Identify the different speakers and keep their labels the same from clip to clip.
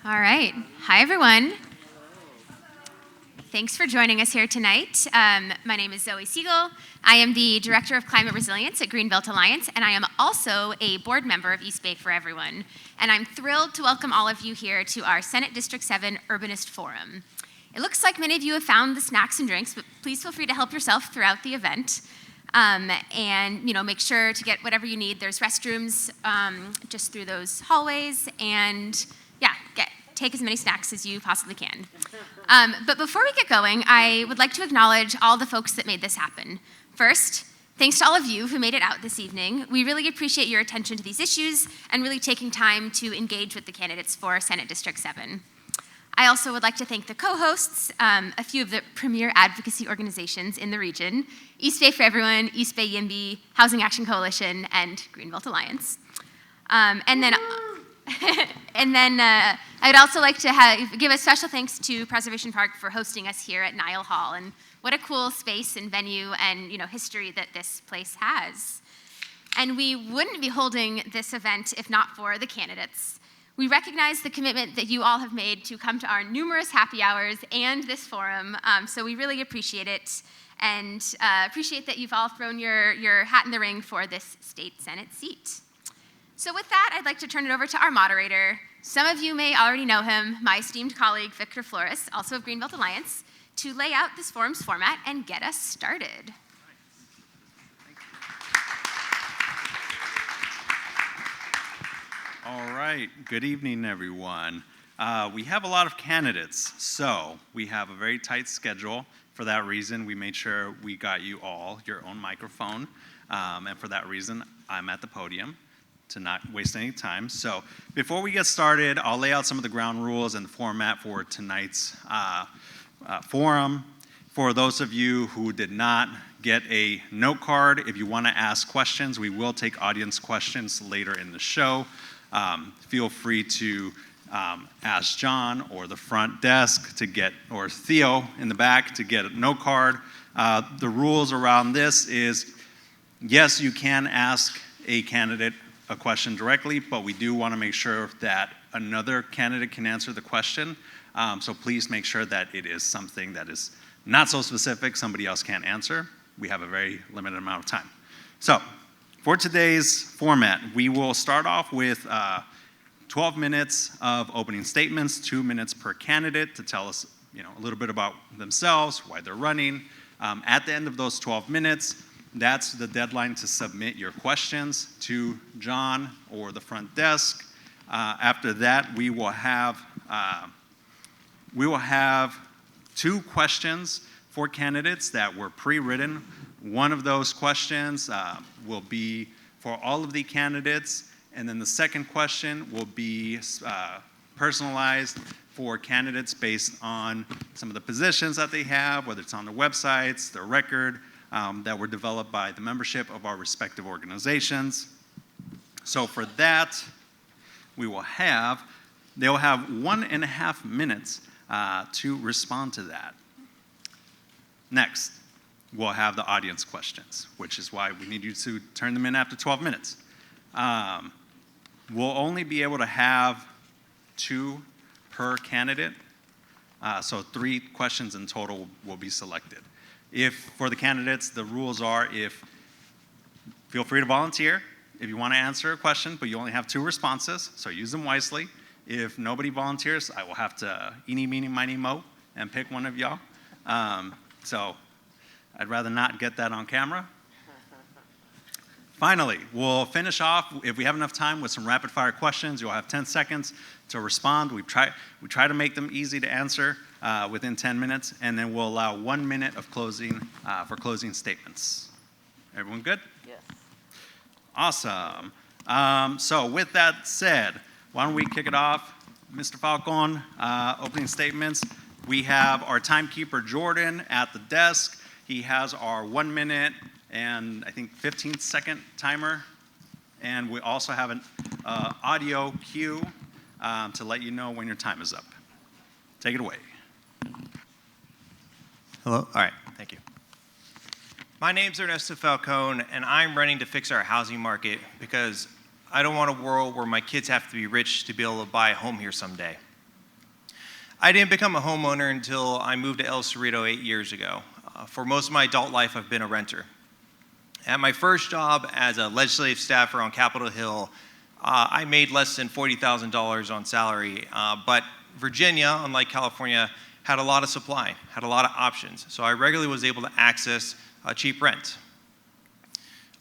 Speaker 1: All right. Hi, everyone. Thanks for joining us here tonight. My name is Zoe Siegel. I am the Director of Climate Resilience at Greenbelt Alliance, and I am also a board member of East Bay for Everyone. And I'm thrilled to welcome all of you here to our Senate District 7 Urbanist Forum. It looks like many of you have found the snacks and drinks, but please feel free to help yourself throughout the event. And make sure to get whatever you need. There's restrooms just through those hallways, and take as many snacks as you possibly can. But before we get going, I would like to acknowledge all the folks that made this happen. First, thanks to all of you who made it out this evening. We really appreciate your attention to these issues and really taking time to engage with the candidates for Senate District 7. I also would like to thank the co-hosts, a few of the premier advocacy organizations in the region, East Bay for Everyone, East Bay YIMBY, Housing Action Coalition, and Greenbelt Alliance. And then I'd also like to give a special thanks to Preservation Park for hosting us here at Nile Hall. And what a cool space and venue and history that this place has. And we wouldn't be holding this event if not for the candidates. We recognize the commitment that you all have made to come to our numerous happy hours and this forum, so we really appreciate it, and appreciate that you've all thrown your hat in the ring for this state Senate seat. So with that, I'd like to turn it over to our moderator. Some of you may already know him, my esteemed colleague, Victor Flores, also of Greenbelt Alliance, to lay out this forum's format and get us started.
Speaker 2: All right, good evening, everyone. We have a lot of candidates, so we have a very tight schedule. For that reason, we made sure we got you all your own microphone, and for that reason, I'm at the podium to not waste any time. So before we get started, I'll lay out some of the ground rules and the format for tonight's forum. For those of you who did not get a note card, if you want to ask questions, we will take audience questions later in the show. Feel free to ask John or the front desk or Theo in the back to get a note card. The rules around this is, yes, you can ask a candidate a question directly, but we do want to make sure that another candidate can answer the question. So please make sure that it is something that is not so specific somebody else can't answer. We have a very limited amount of time. So for today's format, we will start off with 12 minutes of opening statements, 2 minutes per candidate to tell us a little bit about themselves, why they're running. At the end of those 12 minutes, that's the deadline to submit your questions to John or the front desk. After that, we will have 2 questions for candidates that were pre-written. One of those questions will be for all of the candidates, and then the second question will be personalized for candidates based on some of the positions that they have, whether it's on their websites, their record, that were developed by the membership of our respective organizations. So for that, they'll have 1.5 minutes to respond to that. Next, we'll have the audience questions, which is why we need you to turn them in after 12 minutes. We'll only be able to have 2 per candidate, so 3 questions in total will be selected. For the candidates, the rules are feel free to volunteer if you want to answer a question, but you only have 2 responses, so use them wisely. If nobody volunteers, I will have to eeny, meeny, miny, moe and pick one of y'all. So I'd rather not get that on camera. Finally, we'll finish off, if we have enough time, with some rapid fire questions. You'll have 10 seconds to respond. We try to make them easy to answer within 10 minutes, and then we'll allow 1 minute of closing for closing statements. Everyone good?
Speaker 3: Yes.
Speaker 2: Awesome. So with that said, why don't we kick it off? Mr. Falcon, opening statements. We have our timekeeper, Jordan, at the desk. He has our 1 minute and I think 15-second timer. And we also have an audio cue to let you know when your time is up. Take it away.
Speaker 3: Hello? All right, thank you. My name's Ernesto Falcon, and I'm running to fix our housing market because I don't want a world where my kids have to be rich to be able to buy a home here someday. I didn't become a homeowner until I moved to El Cerrito 8 years ago. For most of my adult life, I've been a renter. At my first job as a legislative staffer on Capitol Hill, I made less than $40,000 on salary, but Virginia, unlike California, had a lot of supply, had a lot of options, so I regularly was able to access cheap rent.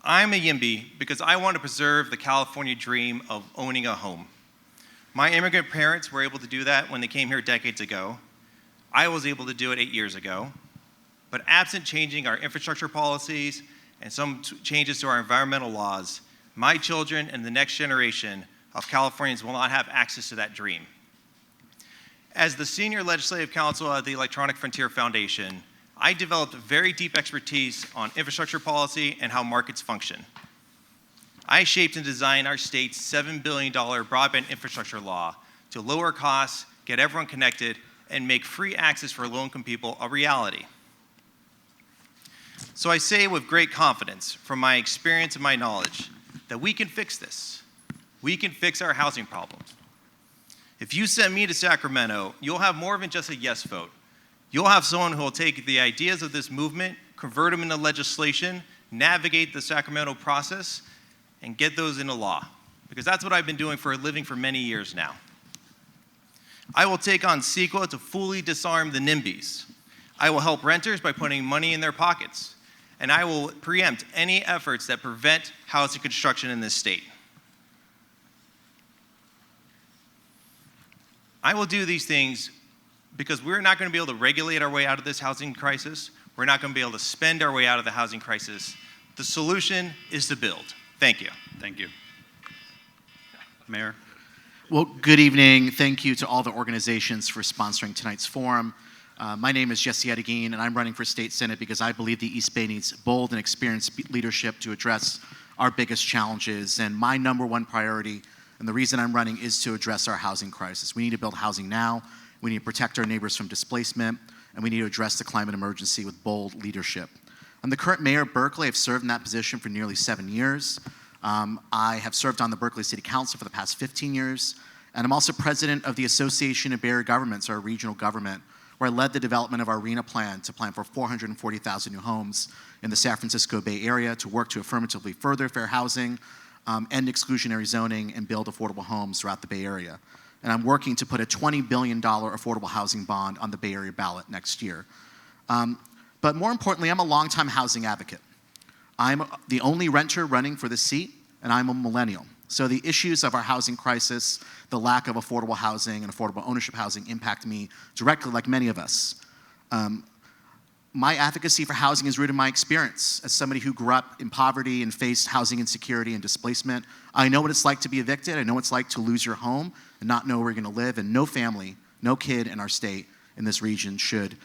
Speaker 3: I'm a YIMBY because I want to preserve the California dream of owning a home. My immigrant parents were able to do that when they came here decades ago. I was able to do it 8 years ago. But absent changing our infrastructure policies and some changes to our environmental laws, my children and the next generation of Californians will not have access to that dream. As the senior legislative counsel at the Electronic Frontier Foundation, I developed very deep expertise on infrastructure policy and how markets function. I shaped and designed our state's $7 billion broadband infrastructure law to lower costs, get everyone connected, and make free access for low-income people a reality. So I say with great confidence, from my experience and my knowledge, that we can fix this. We can fix our housing problems. If you send me to Sacramento, you'll have more than just a yes vote. You'll have someone who will take the ideas of this movement, convert them into legislation, navigate the Sacramento process, and get those into law. Because that's what I've been doing for a living for many years now. I will take on CEQA to fully disarm the NIMBYs. I will help renters by putting money in their pockets. And I will preempt any efforts that prevent housing construction in this state. I will do these things because we're not going to be able to regulate our way out of this housing crisis. We're not going to be able to spend our way out of the housing crisis. The solution is to build. Thank you.
Speaker 2: Thank you. Mayor?
Speaker 4: Well, good evening. Thank you to all the organizations for sponsoring tonight's forum. My name is Jesse Arreguin, and I'm running for state senate because I believe the East Bay needs bold and experienced leadership to address our biggest challenges. And my number one priority, and the reason I'm running, is to address our housing crisis. We need to build housing now. We need to protect our neighbors from displacement, and we need to address the climate emergency with bold leadership. I'm the current mayor of Berkeley. I've served in that position for nearly 7 years. I have served on the Berkeley City Council for the past 15 years, and I'm also president of the Association of Bay Area Governments, our regional government, where I led the development of our RENA plan to plan for 440,000 new homes in the San Francisco Bay Area to work to affirmatively further fair housing, end exclusionary zoning, and build affordable homes throughout the Bay Area. And I'm working to put a $20 billion affordable housing bond on the Bay Area ballot next year. But more importantly, I'm a longtime housing advocate. I'm the only renter running for this seat, and I'm a millennial. So the issues of our housing crisis, the lack of affordable housing and affordable ownership housing impact me directly, like many of us. My advocacy for housing is rooted in my experience as somebody who grew up in poverty and faced housing insecurity and displacement. I know what it's like to be evicted. I know what it's like to lose your home and not know where you're going to live. And no family, no kid in our state, in this region, should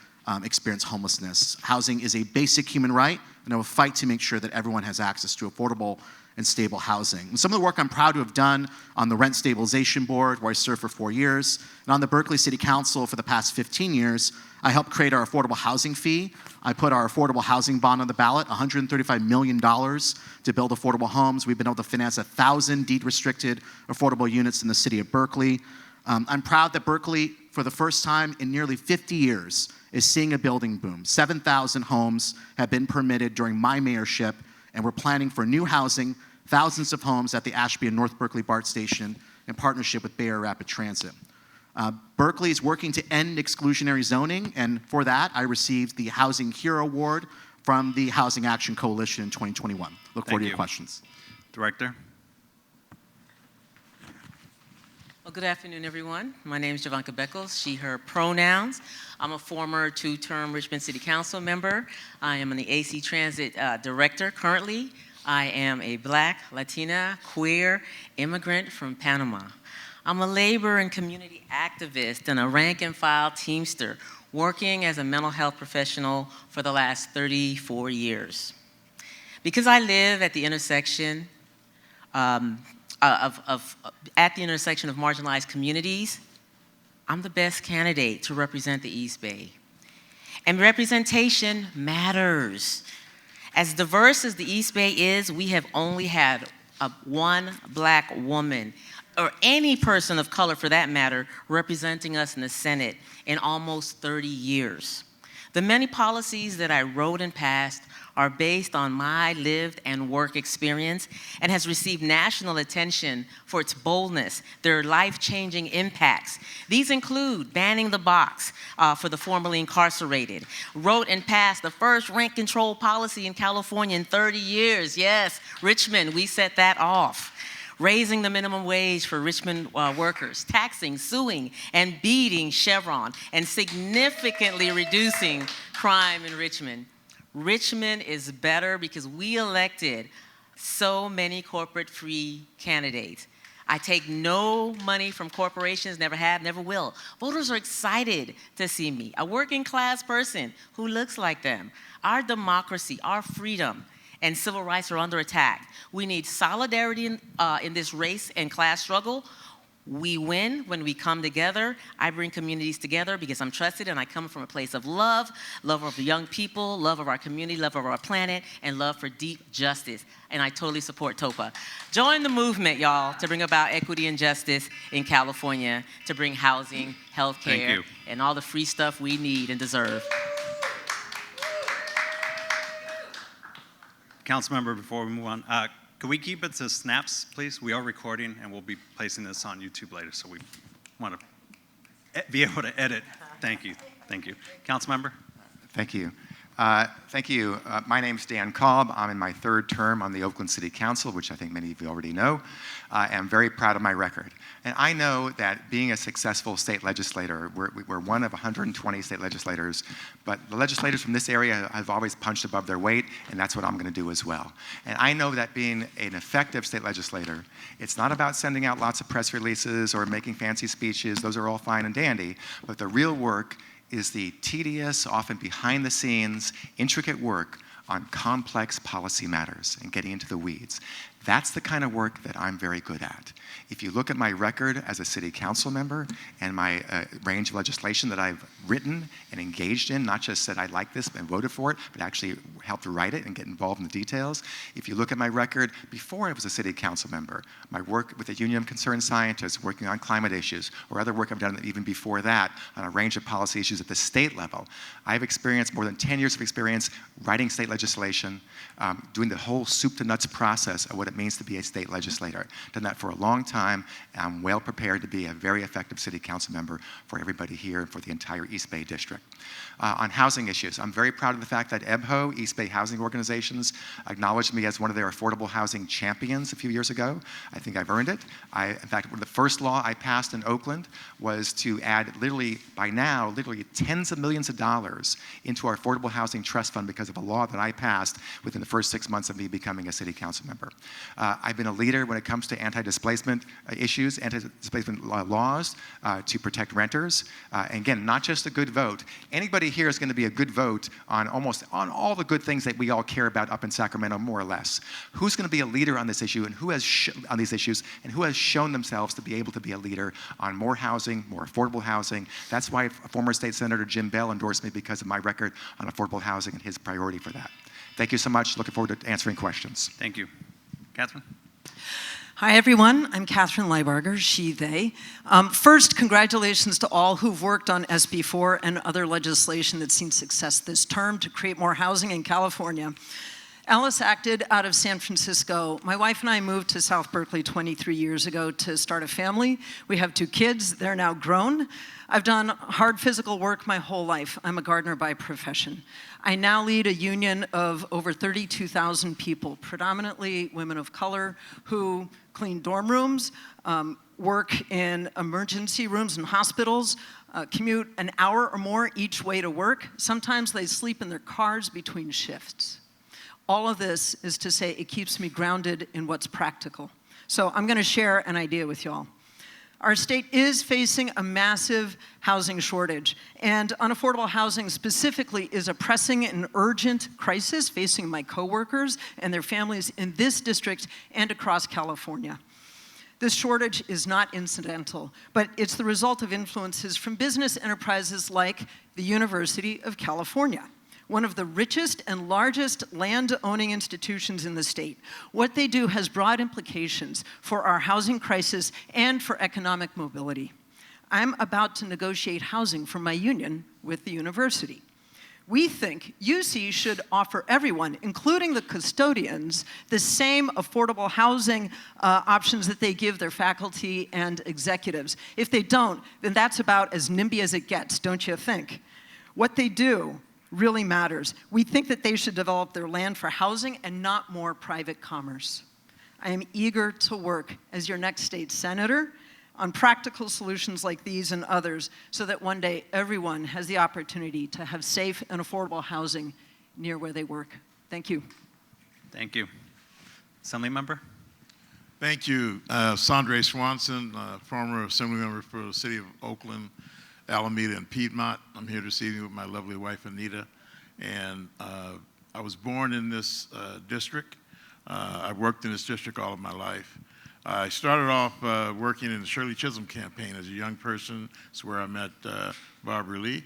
Speaker 4: experience homelessness. Housing is a basic human right, and I will fight to make sure that everyone has access to affordable and stable housing. And some of the work I'm proud to have done on the Rent Stabilization Board, where I served for 4 years, and on the Berkeley City Council for the past 15 years, I helped create our affordable housing fee. I put our affordable housing bond on the ballot, $135 million to build affordable homes. We've been able to finance 1,000 deed-restricted affordable units in the city of Berkeley. I'm proud that Berkeley, for the first time in nearly 50 years, is seeing a building boom. 7,000 homes have been permitted during my mayorship, and we're planning for new housing, thousands of homes at the Ashby and North Berkeley BART station in partnership with Bay Area Rapid Transit. Berkeley is working to end exclusionary zoning, and for that, I received the Housing Hero Award from the Housing Action Coalition in 2021. Look forward to your questions.
Speaker 2: Director?
Speaker 5: Well, good afternoon, everyone. My name is Jovanka Beckles, she, her pronouns. I'm a former 2-term Richmond City Councilmember. I am an AC Transit Director currently. I am a Black, Latina, queer immigrant from Panama. I'm a labor and community activist and a rank-and-file Teamster, working as a mental health professional for the last 34 years. Because I live at the intersection of marginalized communities, I'm the best candidate to represent the East Bay. And representation matters. As diverse as the East Bay is, we have only had one Black woman or any person of color for that matter, representing us in the Senate in almost 30 years. The many policies that I wrote and passed are based on my lived and work experience and has received national attention for its boldness, their life-changing impacts. These include banning the box for the formerly incarcerated, wrote and passed the first rent control policy in California in 30 years. Yes, Richmond, we set that off. Raising the minimum wage for Richmond workers, taxing, suing, and beating Chevron, and significantly reducing crime in Richmond. Richmond is better because we elected so many corporate-free candidates. I take no money from corporations, never have, never will. Voters are excited to see me, a working class person who looks like them. Our democracy, our freedom, and civil rights are under attack. We need solidarity in this race and class struggle. We win when we come together. I bring communities together because I'm trusted and I come from a place of love, love of the young people, love of our community, love of our planet, and love for deep justice. And I totally support TOPA. Join the movement, y'all, to bring about equity and justice in California, to bring housing, health care, and all the free stuff we need and deserve.
Speaker 2: Councilmember, before we move on, can we keep it to snaps, please? We are recording, and we'll be placing this on YouTube later, so we want to be able to edit. Thank you. Thank you. Councilmember?
Speaker 6: Thank you. Thank you. My name's Dan Kalb. I'm in my third term on the Oakland City Council, which I think many of you already know. I'm very proud of my record. And I know that being a successful state legislator, we're one of 120 state legislators, but the legislators from this area have always punched above their weight, and that's what I'm going to do as well. And I know that being an effective state legislator, it's not about sending out lots of press releases or making fancy speeches. Those are all fine and dandy, but the real work is the tedious, often behind the scenes, intricate work on complex policy matters and getting into the weeds. That's the kind of work that I'm very good at. If you look at my record as a city council member and my range of legislation that I've written and engaged in, not just said I like this and voted for it, but actually helped to write it and get involved in the details. If you look at my record before I was a city council member, my work with the Union of Concerned Scientists, working on climate issues, or other work I've done even before that on a range of policy issues at the state level, I've experienced more than 10 years of experience writing state legislation, doing the whole soup to nuts process of what it means to be a state legislator. Done that for a long time. I'm well prepared to be a very effective city council member for everybody here and for the entire East Bay district. On housing issues, I'm very proud of the fact that EBHO, East Bay Housing Organizations, acknowledged me as one of their affordable housing champions a few years ago. I think I've earned it. In fact, the first law I passed in Oakland was to add literally tens of millions of dollars into our affordable housing trust fund because of a law that I passed within the first 6 months of me becoming a city council member. I've been a leader when it comes to anti-displacement issues, anti-displacement laws to protect renters. And again, not just a good vote. Anybody here is going to be a good vote on all the good things that we all care about up in Sacramento, more or less. Who's going to be a leader on this issue and who has on these issues and who has shown themselves to be able to be a leader on more housing, more affordable housing? That's why former State Senator Jim Bell endorsed me because of my record on affordable housing and his priority for that. Thank you so much. Looking forward to answering questions.
Speaker 2: Thank you. Kathryn?
Speaker 7: Hi, everyone. I'm Kathryn Lybarger, she, they. First, congratulations to all who've worked on SB 4 and other legislation that's seen success this term to create more housing in California. Alice acted out of San Francisco. My wife and I moved to South Berkeley 23 years ago to start a family. We have 2 kids. They're now grown. I've done hard physical work my whole life. I'm a gardener by profession. I now lead a union of over 32,000 people, predominantly women of color, who clean dorm rooms, work in emergency rooms and hospitals, commute an hour or more each way to work. Sometimes they sleep in their cars between shifts. All of this is to say it keeps me grounded in what's practical. So I'm going to share an idea with y'all. Our state is facing a massive housing shortage, and unaffordable housing specifically is a pressing and urgent crisis facing my coworkers and their families in this district and across California. This shortage is not incidental, but it's the result of influences from business enterprises like the University of California, one of the richest and largest land-owning institutions in the state. What they do has broad implications for our housing crisis and for economic mobility. I'm about to negotiate housing for my union with the university. We think UC should offer everyone, including the custodians, the same affordable housing options that they give their faculty and executives. If they don't, then that's about as NIMBY as it gets, don't you think? What they do really matters. We think that they should develop their land for housing and not more private commerce. I am eager to work as your next state senator on practical solutions like these and others so that one day everyone has the opportunity to have safe and affordable housing near where they work. Thank you.
Speaker 2: Thank you. Assemblymember?
Speaker 8: Thank you. Sandre Swanson, former Assemblymember for the City of Oakland, Alameda, and Piedmont. I'm here this evening with my lovely wife, Anita. And I was born in this district. I've worked in this district all of my life. I started off working in the Shirley Chisholm campaign as a young person. It's where I met Barbara Lee.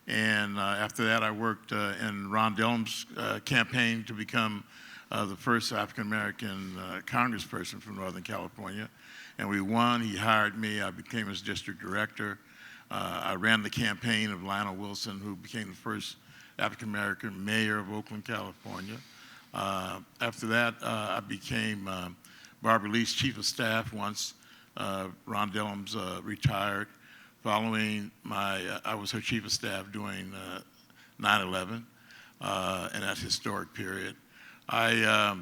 Speaker 8: And after that, I worked in Ron Dellum's campaign to become the first African-American congressperson from Northern California. And we won. He hired me. I became his district director. I ran the campaign of Lionel Wilson, who became the first African-American mayor of Oakland, California. After that, I became Barbara Lee's chief of staff once Ron Dellum's retired. Following I was her chief of staff during 9/11 and that historic period. I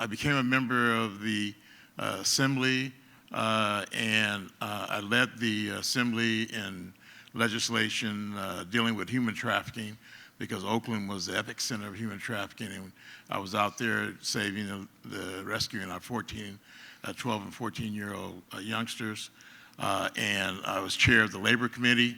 Speaker 8: became a member of the Assembly and I led the Assembly in legislation dealing with human trafficking because Oakland was the epicenter of human trafficking, and I was out there saving rescuing our 12 and 14-year-old youngsters, and I was chair of the Labor Committee,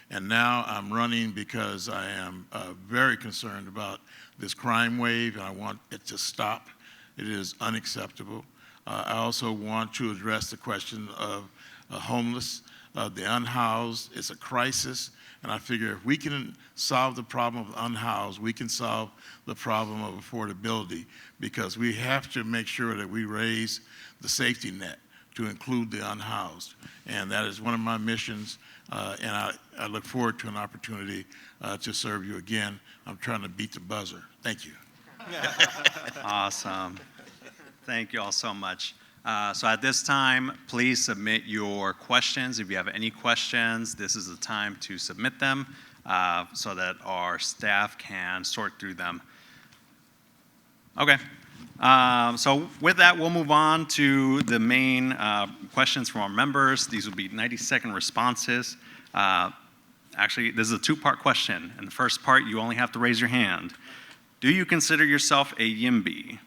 Speaker 8: and now I'm running because I am very concerned about this crime wave, and I want it to stop. It is unacceptable. I also want to address the question of homeless, the unhoused. It's a crisis. And I figure if we can solve the problem of unhoused, we can solve the problem of affordability, because we have to make sure that we raise the safety net to include the unhoused. And that is one of my missions, and I look forward to an opportunity to serve you again. I'm trying to beat the buzzer. Thank you.
Speaker 2: Awesome. Thank you all so much. So at this time, please submit your questions. If you have any questions, this is the time to submit them so that our staff can sort through them. Okay. So with that, we'll move on to the main questions from our members. These will be 90-second responses. Actually, this is a two-part question. In the first part, you only have to raise your hand. Do you consider yourself a YIMBY?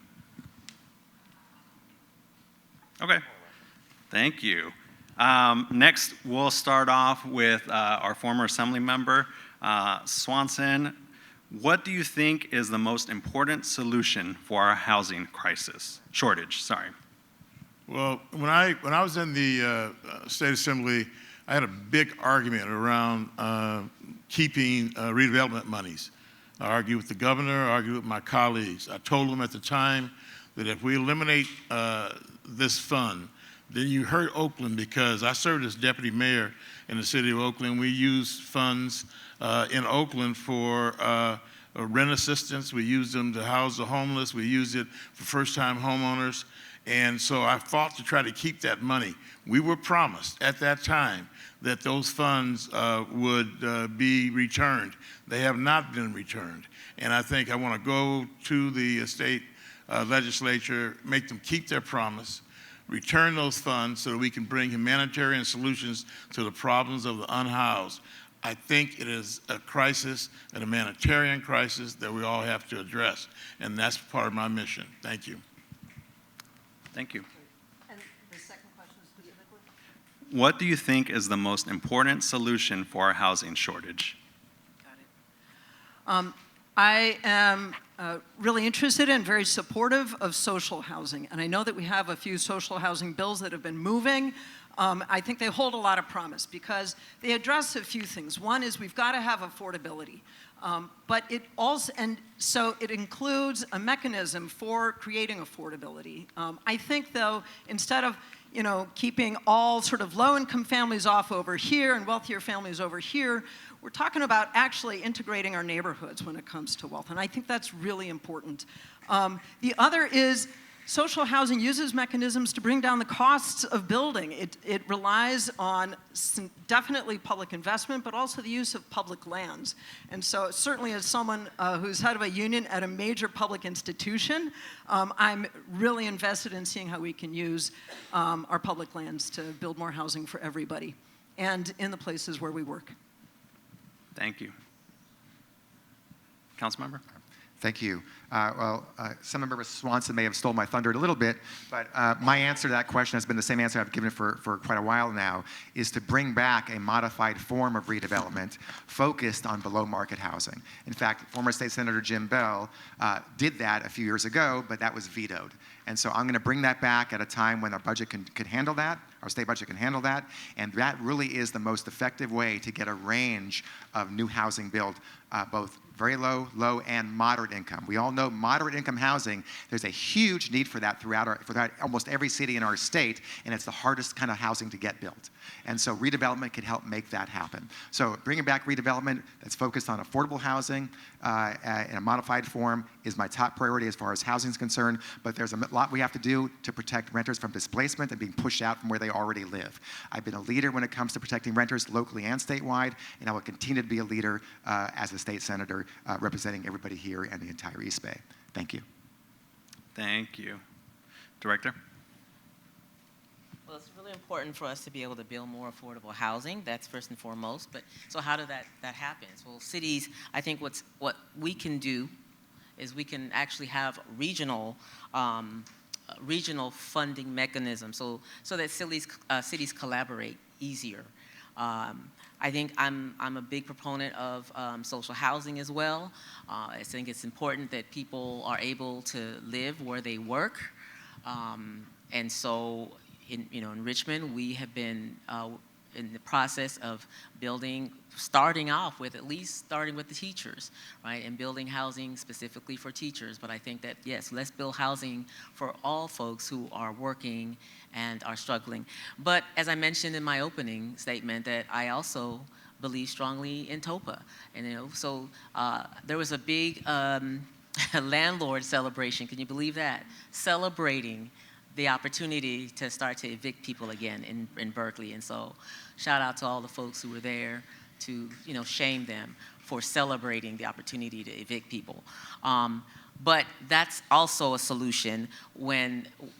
Speaker 2: Okay, thank you. Next, we'll start off with our former Assembly member, Swanson. What do you think is the most important solution for our housing shortage?
Speaker 8: Well, when I was in the State Assembly, I had a big argument around keeping redevelopment monies. I argued with the governor, I argued with my colleagues. I told them at the time that if we eliminate this fund, then you hurt Oakland, because I served as deputy mayor in the city of Oakland. We used funds in Oakland for rent assistance. We used them to house the homeless. We used it for first-time homeowners. And so I fought to try to keep that money. We were promised at that time that those funds would be returned. They have not been returned. And I think I want to go to the state legislature, make them keep their promise, return those funds so that we can bring humanitarian solutions to the problems of the unhoused. I think it is a crisis, a humanitarian crisis that we all have to address, and that's part of my mission. Thank you.
Speaker 2: Thank you.
Speaker 7: And the second question specifically?
Speaker 2: What do you think is the most important solution for our housing shortage?
Speaker 7: Got it. I am really interested and very supportive of social housing. And I know that we have a few social housing bills that have been moving. I think they hold a lot of promise because they address a few things. One is we've got to have affordability. But it also, and so it includes a mechanism for creating affordability. I think, though, instead of keeping all sort of low-income families off over here and wealthier families over here, we're talking about actually integrating our neighborhoods when it comes to wealth, and I think that's really important. The other is social housing uses mechanisms to bring down the costs of building. It relies on definitely public investment, but also the use of public lands. And so certainly as someone who's head of a union at a major public institution, I'm really invested in seeing how we can use our public lands to build more housing for everybody and in the places where we work.
Speaker 2: Thank you. Councilmember?
Speaker 6: Thank you. Member Swanson may have stole my thunder a little bit, but my answer to that question has been the same answer I've given for quite a while now, is to bring back a modified form of redevelopment focused on below-market housing. In fact, former State Senator Jim Bell did that a few years ago, but that was vetoed. And so I'm going to bring that back at a time when our budget could handle that, our state budget can handle that, and that really is the most effective way to get a range of new housing built, both very low, and moderate income. We all know moderate income housing, there's a huge need for that throughout almost every city in our state, and it's the hardest kind of housing to get built. And so redevelopment can help make that happen. So bringing back redevelopment that's focused on affordable housing in a modified form is my top priority as far as housing is concerned, but there's a lot we have to do to protect renters from displacement and being pushed out from where they already live. I've been a leader when it comes to protecting renters locally and statewide, and I will continue to be a leader as a state senator representing everybody here and the entire East Bay. Thank you.
Speaker 2: Thank you. Director?
Speaker 5: Well, it's really important for us to be able to build more affordable housing. That's first and foremost. But so how does that happen? Well, cities, I think what we can do is we can actually have regional funding mechanisms so that cities collaborate easier. I think I'm a big proponent of social housing as well. I think it's important that people are able to live where they work, and so in Richmond we have been in the process of starting with the teachers, right, and building housing specifically for teachers. But I think that, yes, let's build housing for all folks who are working and are struggling. But as I mentioned in my opening statement, that I also believe strongly in TOPA. And so there was a big landlord celebration, can you believe that? Celebrating the opportunity to start to evict people again in Berkeley. And so shout out to all the folks who were there to shame them for celebrating the opportunity to evict people. But that's also a solution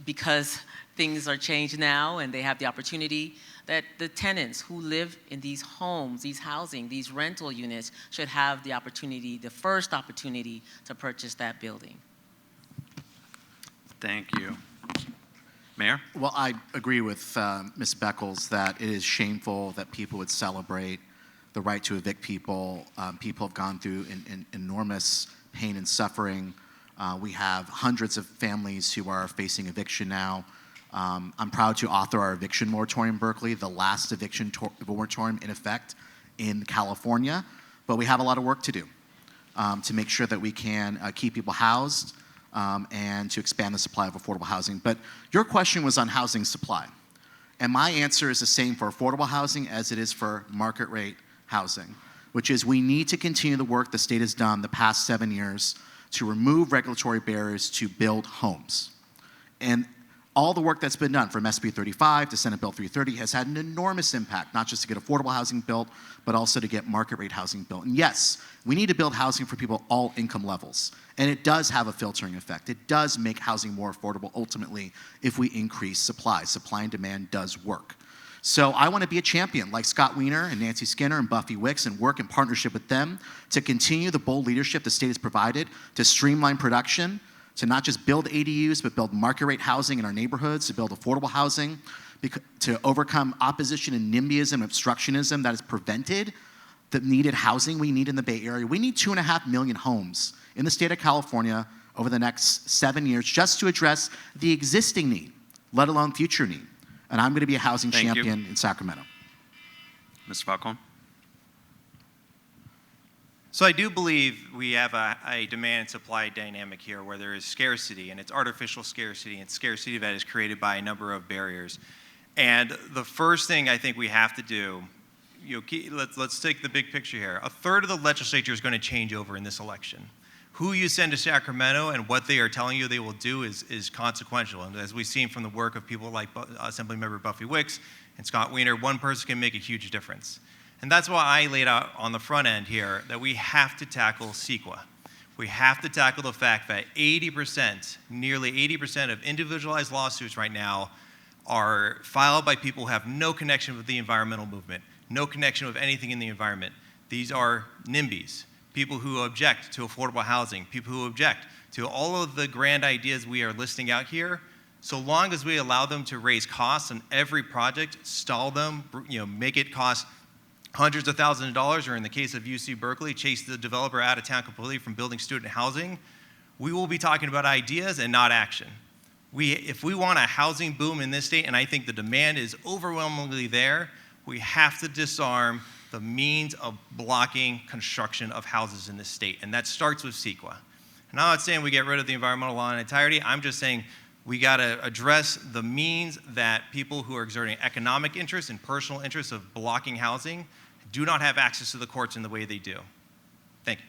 Speaker 5: because things are changed now and they have the opportunity, that the tenants who live in these homes, these housing, these rental units should have the first opportunity to purchase that building.
Speaker 2: Thank you. Mayor?
Speaker 4: Well, I agree with Ms. Beckles that it is shameful that people would celebrate the right to evict people. People have gone through enormous pain and suffering. We have hundreds of families who are facing eviction now. I'm proud to author our eviction moratorium in Berkeley, the last eviction moratorium in effect in California. But we have a lot of work to do to make sure that we can keep people housed and to expand the supply of affordable housing. But your question was on housing supply. And my answer is the same for affordable housing as it is for market rate housing, which is we need to continue the work the state has done the past 7 years to remove regulatory barriers to build homes. And all the work that's been done from SB 35 to Senate Bill 330 has had an enormous impact, not just to get affordable housing built, but also to get market rate housing built. And yes, we need to build housing for people at all income levels. And it does have a filtering effect. It does make housing more affordable ultimately if we increase supply. Supply and demand does work. So I want to be a champion like Scott Wiener and Nancy Skinner and Buffy Wicks and work in partnership with them to continue the bold leadership the state has provided to streamline production, to not just build ADUs, but build market rate housing in our neighborhoods, to build affordable housing, to overcome opposition and NIMBYism and obstructionism that has prevented the needed housing we need in the Bay Area. We need 2.5 million homes in the state of California over the next 7 years just to address the existing need, let alone future need. and I'm going to be a housing
Speaker 2: Thank you.
Speaker 4: champion in Sacramento.
Speaker 2: Mr. Falcon?
Speaker 3: So I do believe we have a demand and supply dynamic here where there is scarcity, and it's artificial scarcity, and scarcity that is created by a number of barriers. And the first thing I think we have to do, let's take the big picture here. A third of the legislature is going to change over in this election. Who you send to Sacramento and what they are telling you they will do is consequential. And as we've seen from the work of people like Assemblymember Buffy Wicks and Scott Wiener, one person can make a huge difference. And that's why I laid out on the front end here that we have to tackle CEQA. We have to tackle the fact that 80%, nearly 80% of individualized lawsuits right now are filed by people who have no connection with the environmental movement, no connection with anything in the environment. These are NIMBYs, people who object to affordable housing, people who object to all of the grand ideas we are listing out here. So long as we allow them to raise costs on every project, stall them, make it cost hundreds of thousands of dollars, or in the case of UC Berkeley, chase the developer out of town completely from building student housing, we will be talking about ideas and not action. If we want a housing boom in this state, and I think the demand is overwhelmingly there, we have to disarm the means of blocking construction of houses in this state, and that starts with CEQA. And I'm not saying we get rid of the environmental law in entirety, I'm just saying we gotta address the means that people who are exerting economic interest and personal interest of blocking housing do not have access to the courts in the way they do. Thank you.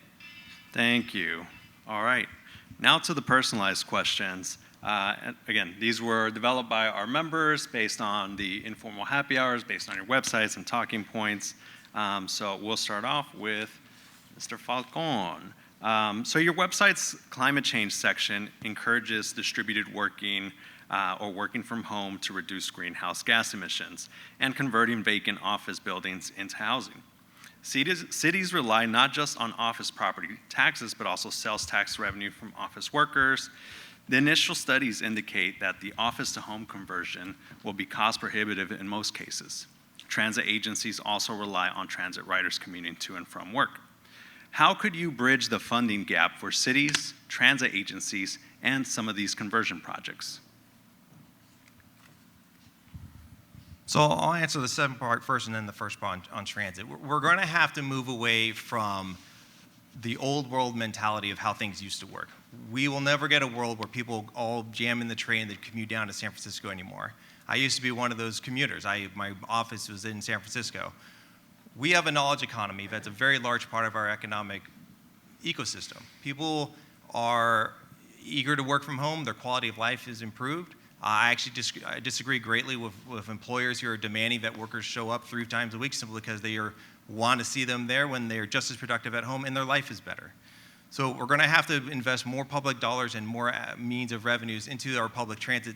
Speaker 2: Thank you. All right. Now to the personalized questions. And again, these were developed by our members based on the informal happy hours, based on your websites and talking points. So we'll start off with Mr. Falcon. So your website's climate change section encourages distributed working or working from home to reduce greenhouse gas emissions and converting vacant office buildings into housing. Cities rely not just on office property taxes, but also sales tax revenue from office workers. The initial studies indicate that the office to home conversion will be cost prohibitive in most cases. Transit agencies also rely on transit riders commuting to and from work. How could you bridge the funding gap for cities, transit agencies, and some of these conversion projects?
Speaker 3: So I'll answer the second part first and then the first part on transit. We're going to have to move away from the old world mentality of how things used to work. We will never get a world where people all jam in the train that commute down to San Francisco anymore. I used to be one of those commuters. My office was in San Francisco. We have a knowledge economy that's a very large part of our economic ecosystem. People are eager to work from home. Their quality of life is improved. I actually disagree greatly with employers who are demanding that workers show up 3 times a week simply because they want to see them there when they're just as productive at home and their life is better. So we're going to have to invest more public dollars and more means of revenues into our public transit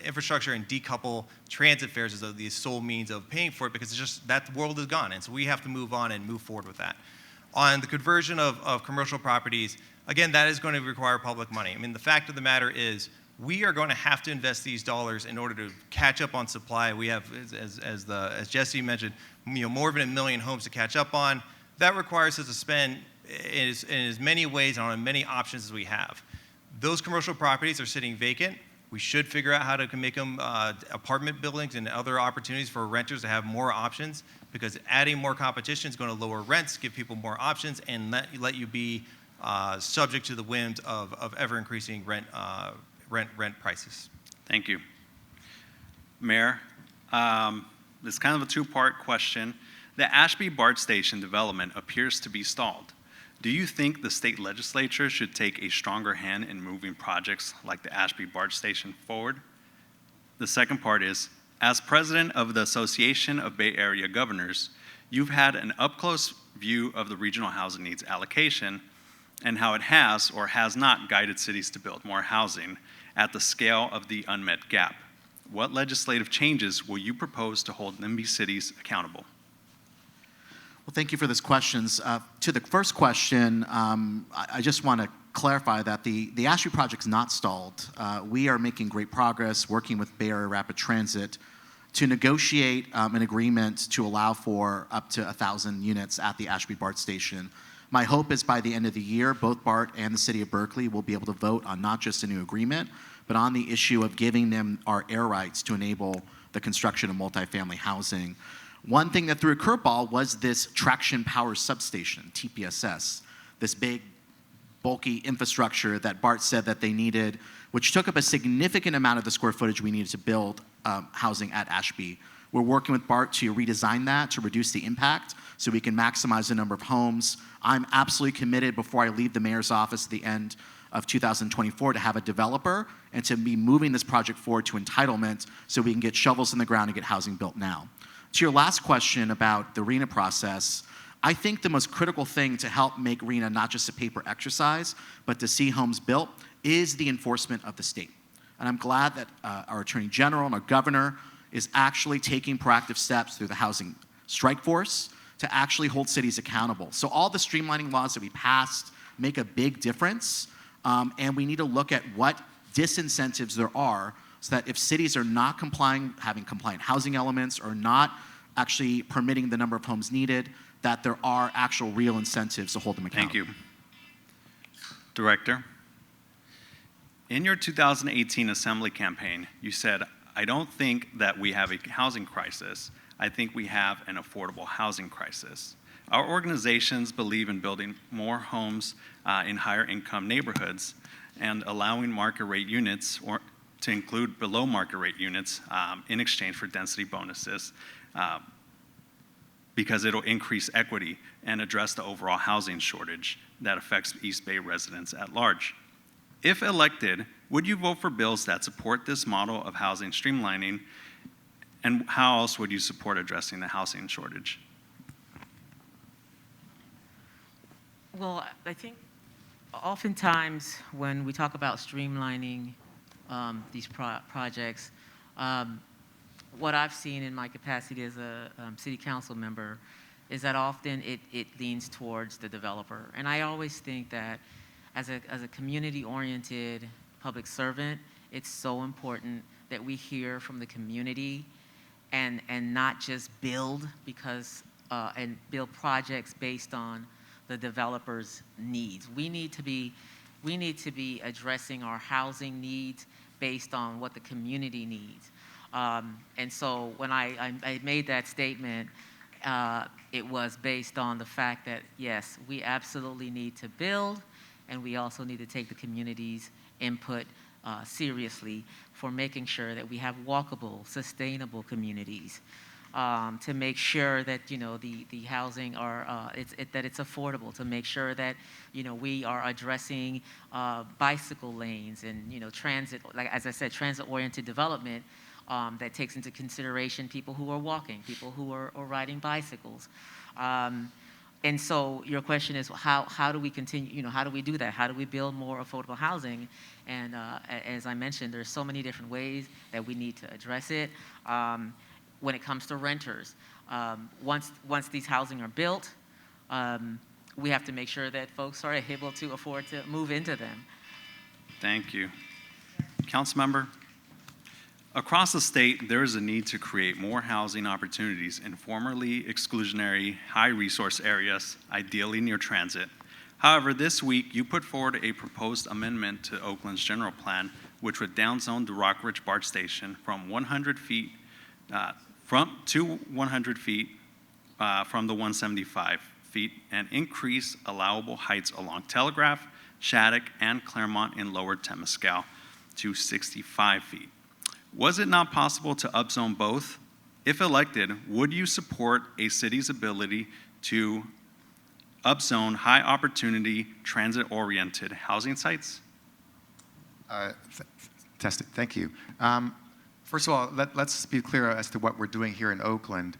Speaker 3: infrastructure and decouple transit fares as the sole means of paying for it, because it's just that world is gone. And so we have to move on and move forward with that. On the conversion of commercial properties, again, that is going to require public money. I mean, the fact of the matter is we are going to have to invest these dollars in order to catch up on supply. We have, as Jesse mentioned, more than 1 million homes to catch up on. That requires us to spend in as many ways and on many options as we have. Those commercial properties are sitting vacant. We should figure out how to make them apartment buildings and other opportunities for renters to have more options, because adding more competition is going to lower rents, give people more options, and let you be subject to the whims of ever-increasing rent prices.
Speaker 2: Thank you. Mayor, this is kind of a 2-part question. The Ashby-BART station development appears to be stalled. Do you think the state legislature should take a stronger hand in moving projects like the Ashby-BART station forward? The second part is, as president of the Association of Bay Area Governors, you've had an up-close view of the regional housing needs allocation and how it has or has not guided cities to build more housing at the scale of the unmet gap. What legislative changes will you propose to hold NIMBY cities accountable?
Speaker 4: Well, thank you for those questions. To the first question, I just want to clarify that the Ashby project is not stalled. We are making great progress working with Bay Area Rapid Transit to negotiate an agreement to allow for up to 1,000 units at the Ashby-BART station My hope is by the end of the year, both BART and the city of Berkeley will be able to vote on not just a new agreement, but on the issue of giving them our air rights to enable the construction of multifamily housing. One thing that threw a curveball was this traction power substation, TPSS, this big, bulky infrastructure that BART said that they needed, which took up a significant amount of the square footage we needed to build housing at Ashby. We're working with BART to redesign that to reduce the impact so we can maximize the number of homes. I'm absolutely committed before I leave the mayor's office at the end of 2024 to have a developer and to be moving this project forward to entitlement so we can get shovels in the ground and get housing built now. To your last question about the RHNA process, I think the most critical thing to help make RHNA not just a paper exercise, but to see homes built is the enforcement of the state. And I'm glad that our Attorney General and our Governor is actually taking proactive steps through the Housing Strike Force to actually hold cities accountable. So all the streamlining laws that we passed make a big difference, and we need to look at what disincentives there are so that if cities are not complying, having compliant housing elements, or not actually permitting the number of homes needed, that there are actual real incentives to hold them accountable.
Speaker 2: Thank you. Director, in your 2018 Assembly campaign, you said, "I don't think that we have a housing crisis. I think we have an affordable housing crisis. Our organizations believe in building more homes in higher income neighborhoods and allowing market rate units or to include below market rate units in exchange for density bonuses because it'll increase equity and address the overall housing shortage that affects East Bay residents at large. If elected, would you vote for bills that support this model of housing streamlining, and how else would you support addressing the housing shortage?"
Speaker 5: Well, I think oftentimes when we talk about streamlining these projects, what I've seen in my capacity as a city council member is that often it leans towards the developer. And I always think that as a community-oriented public servant, it's so important that we hear from the community and not just build because and build projects based on the developer's needs. We need to be addressing our housing needs based on what the community needs. And so when I made that statement, it was based on the fact that, yes, we absolutely need to build, and we also need to take the community's input seriously for making sure that we have walkable, sustainable communities, to make sure that the housing that it's affordable, to make sure that we are addressing bicycle lanes and transit, like as I said, transit-oriented development that takes into consideration people who are walking, people who are riding bicycles. And so your question is, how do we continue, how do we do that? How do we build more affordable housing? And as I mentioned, there's so many different ways that we need to address it. When it comes to renters, once these housing are built, we have to make sure that folks are able to afford to move into them.
Speaker 2: Thank you. Councilmember? Across the state, there is a need to create more housing opportunities in formerly exclusionary, high-resource areas, ideally near transit. However, this week, you put forward a proposed amendment to Oakland's general plan, which would downzone the Rockridge BART station from 100 feet to 100 feet from the 175 feet and increase allowable heights along Telegraph, Shattuck, and Claremont in Lower Temescal to 65 feet. Was it not possible to upzone both? If elected, would you support a city's ability to upzone high-opportunity, transit-oriented housing sites?
Speaker 6: Thank you. First of all, let's be clear as to what we're doing here in Oakland.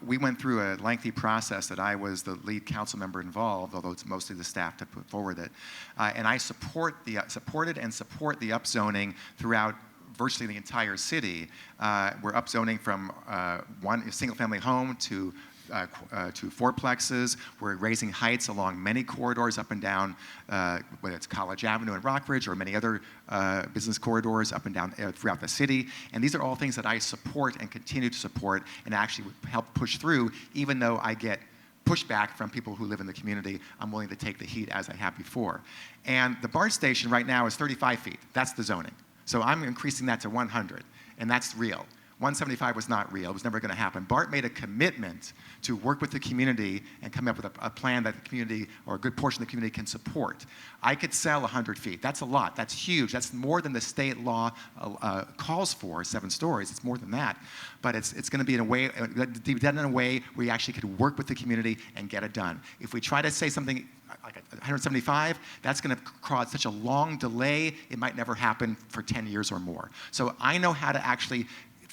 Speaker 6: We went through a lengthy process that I was the lead council member involved, although it's mostly the staff to put forward it. And I supported and support the upzoning throughout virtually the entire city. We're upzoning from one single-family home to fourplexes. We're raising heights along many corridors up and down, whether it's College Avenue and Rockridge or many other business corridors up and down throughout the city. And these are all things that I support and continue to support and actually help push through, even though I get pushback from people who live in the community, I'm willing to take the heat as I have before. And the BART station right now is 35 feet. That's the zoning. So I'm increasing that to 100, and that's real. 175 was not real. It was never going to happen. BART made a commitment to work with the community and come up with a plan that the community, or a good portion of the community, can support. I could sell 100 feet. That's a lot. That's huge. That's more than the state law calls for, 7 stories. It's more than that. But it's going to be in a way, done in a way where you actually could work with the community and get it done. If we try to say something like 175, that's going to cause such a long delay, it might never happen for 10 years or more. So I know how to actually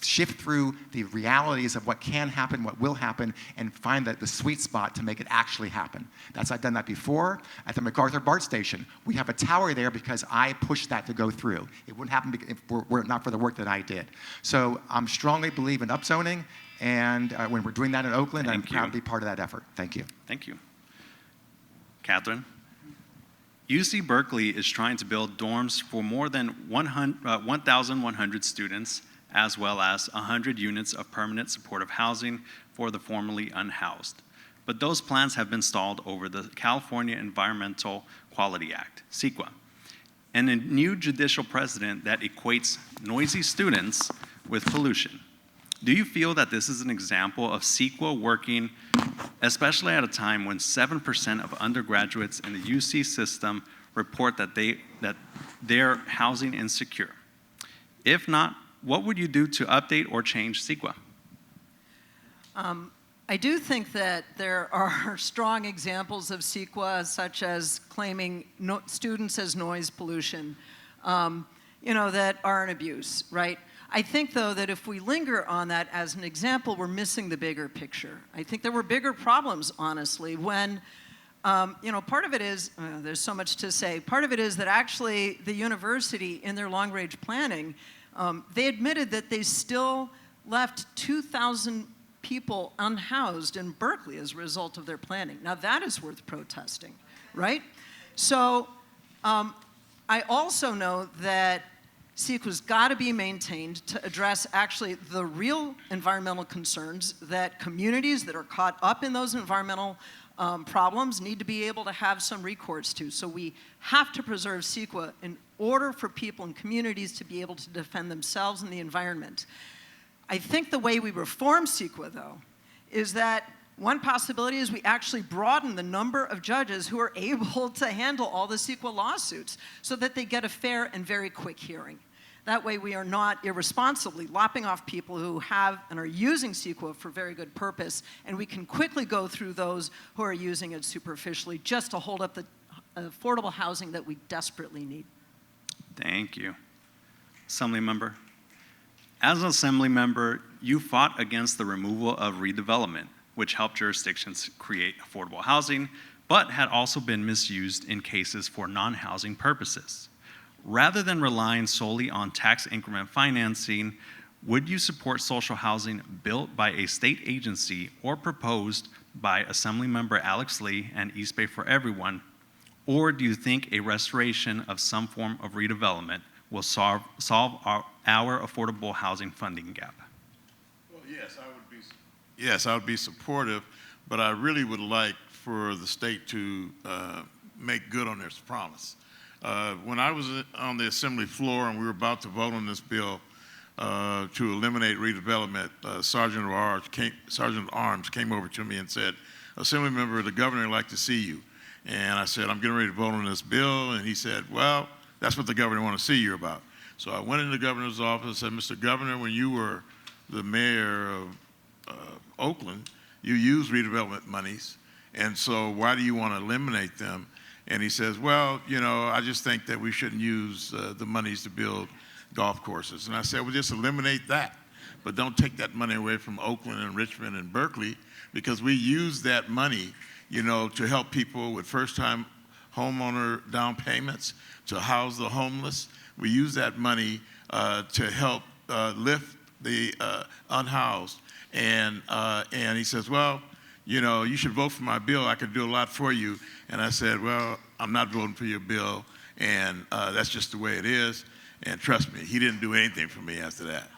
Speaker 6: shift through the realities of what can happen, what will happen, and find the sweet spot to make it actually happen. I've done that before at the MacArthur BART station. We have a tower there because I pushed that to go through. It wouldn't happen if were it not for the work that I did. So I strongly believe in upzoning, and when we're doing that in Oakland, I'm proud to be part of that effort. Thank you.
Speaker 2: Thank you. Kathryn? UC Berkeley is trying to build dorms for more than 1,100 students, as well as 100 units of permanent supportive housing for the formerly unhoused. But those plans have been stalled over the California Environmental Quality Act, CEQA, and a new judicial precedent that equates noisy students with pollution. Do you feel that this is an example of CEQA working, especially at a time when 7% of undergraduates in the UC system report that they're housing insecure? If not, what would you do to update or change CEQA?
Speaker 7: I do think that there are strong examples of CEQA, such as claiming students as noise pollution, that are an abuse, right? I think, though, that if we linger on that as an example, we're missing the bigger picture. I think there were bigger problems, honestly, when, part of it is, there's so much to say, part of it is that actually the university, in their long-range planning, they admitted that they still left 2,000 people unhoused in Berkeley as a result of their planning. Now that is worth protesting, right? So I also know that CEQA's got to be maintained to address actually the real environmental concerns that communities that are caught up in those environmental problems need to be able to have some recourse to. So we have to preserve CEQA in order for people and communities to be able to defend themselves and the environment. I think the way we reform CEQA, though, is that one possibility is we actually broaden the number of judges who are able to handle all the CEQA lawsuits so that they get a fair and very quick hearing. That way we are not irresponsibly lopping off people who have and are using CEQA for very good purpose, and we can quickly go through those who are using it superficially just to hold up the affordable housing that we desperately need.
Speaker 2: Thank you. Assembly member. As an assembly member, you fought against the removal of redevelopment, which helped jurisdictions create affordable housing, but had also been misused in cases for non-housing purposes. Rather than relying solely on tax increment financing, would you support social housing built by a state agency or proposed by Assemblymember Alex Lee and East Bay for Everyone? Or do you think a restoration of some form of redevelopment will solve our affordable housing funding gap?
Speaker 8: Well, yes, I would be supportive, but I really would like for the state to make good on their promise. When I was on the assembly floor and we were about to vote on this bill to eliminate redevelopment, Sergeant of Arms came over to me and said, "Assemblymember, the governor would like to see you." And I said, "I'm getting ready to vote on this bill." And he said, "Well, that's what the governor wants to see you about." So I went into the governor's office and said, "Mr. Governor, when you were the mayor of Oakland, you used redevelopment monies. And so why do you want to eliminate them?" And he says, "Well, I just think that we shouldn't use the monies to build golf courses." And I said, "Well, just eliminate that. But don't take that money away from Oakland and Richmond and Berkeley, because we use that money, to help people with first-time homeowner down payments, to house the homeless. We use that money to help lift the unhoused." And he says, "Well, you should vote for my bill. I could do a lot for you." And I said, "Well, I'm not voting for your bill, and that's just the way it is." And trust me, he didn't do anything for me after that.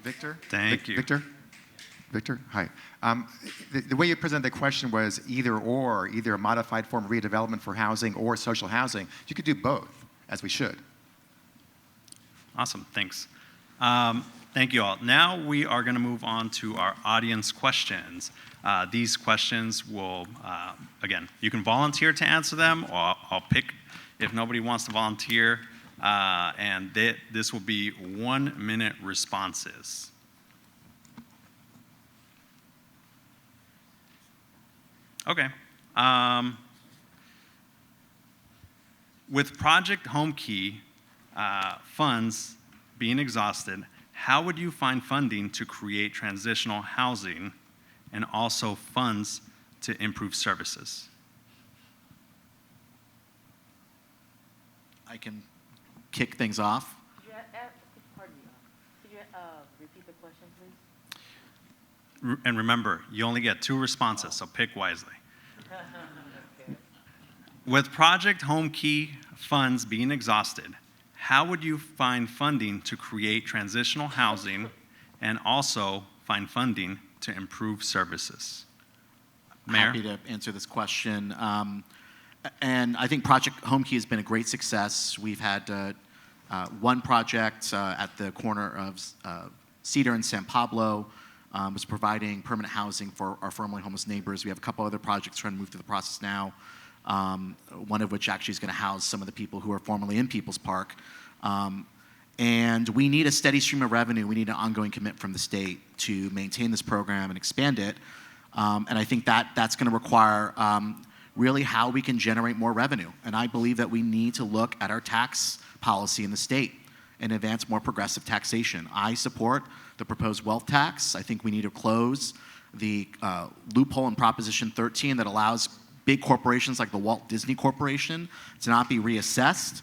Speaker 6: Victor?
Speaker 2: Thank you.
Speaker 6: Victor? Victor? Hi. The way you presented the question was either or, either a modified form of redevelopment for housing or social housing. You could do both, as we should.
Speaker 2: Awesome, thanks. Thank you all. Now we are going to move on to our audience questions. These questions will, again, you can volunteer to answer them, or I'll pick if nobody wants to volunteer, and this will be 1-minute responses. Okay. With Project Home Key funds being exhausted, how would you find funding to create transitional housing and also funds to improve services?
Speaker 4: I can kick things off.
Speaker 5: Pardon me. Could you repeat the question, please?
Speaker 2: And remember, you only get 2 responses, so pick wisely.
Speaker 5: Okay.
Speaker 2: With Project Home Key funds being exhausted, how would you find funding to create transitional housing and also find funding to improve services? Mayor?
Speaker 4: Happy to answer this question. And I think Project Home Key has been a great success. We've had one project at the corner of Cedar and San Pablo, was providing permanent housing for our formerly homeless neighbors. We have a couple other projects trying to move through the process now, one of which actually is going to house some of the people who are formerly in People's Park. And we need a steady stream of revenue. We need an ongoing commitment from the state to maintain this program and expand it. And I think that's going to require really how we can generate more revenue. And I believe that we need to look at our tax policy in the state and advance more progressive taxation. I support the proposed wealth tax. I think we need to close the loophole in Proposition 13 that allows big corporations like the Walt Disney Corporation to not be reassessed.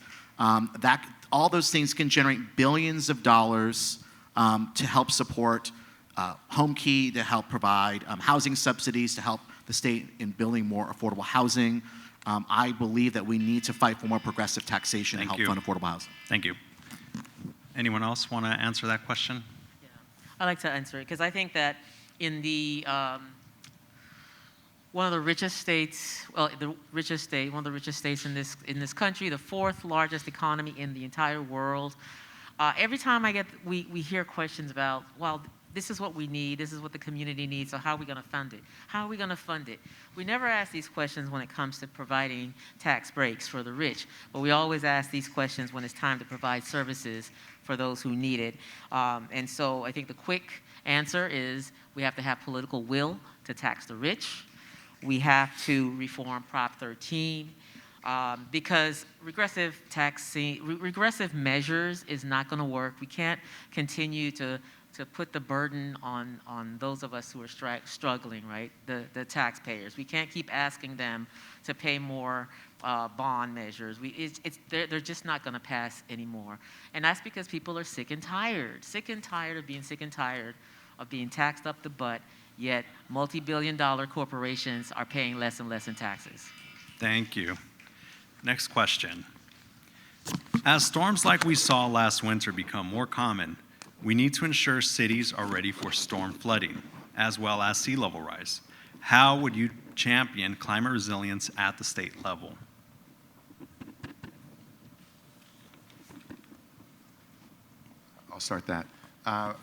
Speaker 4: All those things can generate billions of dollars to help support Home Key, to help provide housing subsidies, to help the state in building more affordable housing. I believe that we need to fight for more progressive taxation and help fund affordable housing.
Speaker 2: Thank you. Anyone else want to answer that question?
Speaker 5: Yeah, I'd like to answer it because I think that in the one of the richest states, one of the richest states in this country, the 4th largest economy in the entire world. Every time we hear questions about, well, this is what we need, this is what the community needs, so how are we going to fund it? How are we going to fund it? We never ask these questions when it comes to providing tax breaks for the rich, but we always ask these questions when it's time to provide services for those who need it. And so I think the quick answer is we have to have political will to tax the rich. We have to reform Prop 13 because regressive measures is not going to work. We can't continue to put the burden on those of us who are struggling, right? The taxpayers. We can't keep asking them to pay more bond measures. They're just not going to pass anymore. And that's because people are sick and tired of being sick and tired of being taxed up the butt, yet multi-billion-dollar corporations are paying less and less in taxes.
Speaker 2: Thank you. Next question. As storms like we saw last winter become more common, we need to ensure cities are ready for storm flooding, as well as sea level rise. How would you champion climate resilience at the state level?
Speaker 6: I'll start that.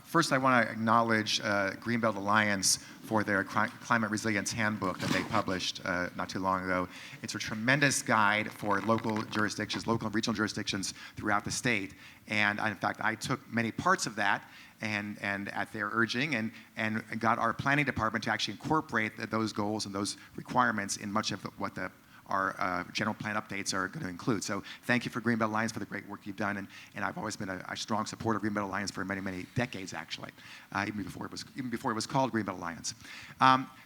Speaker 6: First, I want to acknowledge Greenbelt Alliance for their climate resilience handbook that they published not too long ago. It's a tremendous guide for local jurisdictions, local and regional jurisdictions throughout the state. And in fact, I took many parts of that and at their urging and got our planning department to actually incorporate those goals and those requirements in much of what our general plan updates are going to include. So thank you for Greenbelt Alliance for the great work you've done, and I've always been a strong supporter of Greenbelt Alliance for many, many decades, actually, even before it was called Greenbelt Alliance.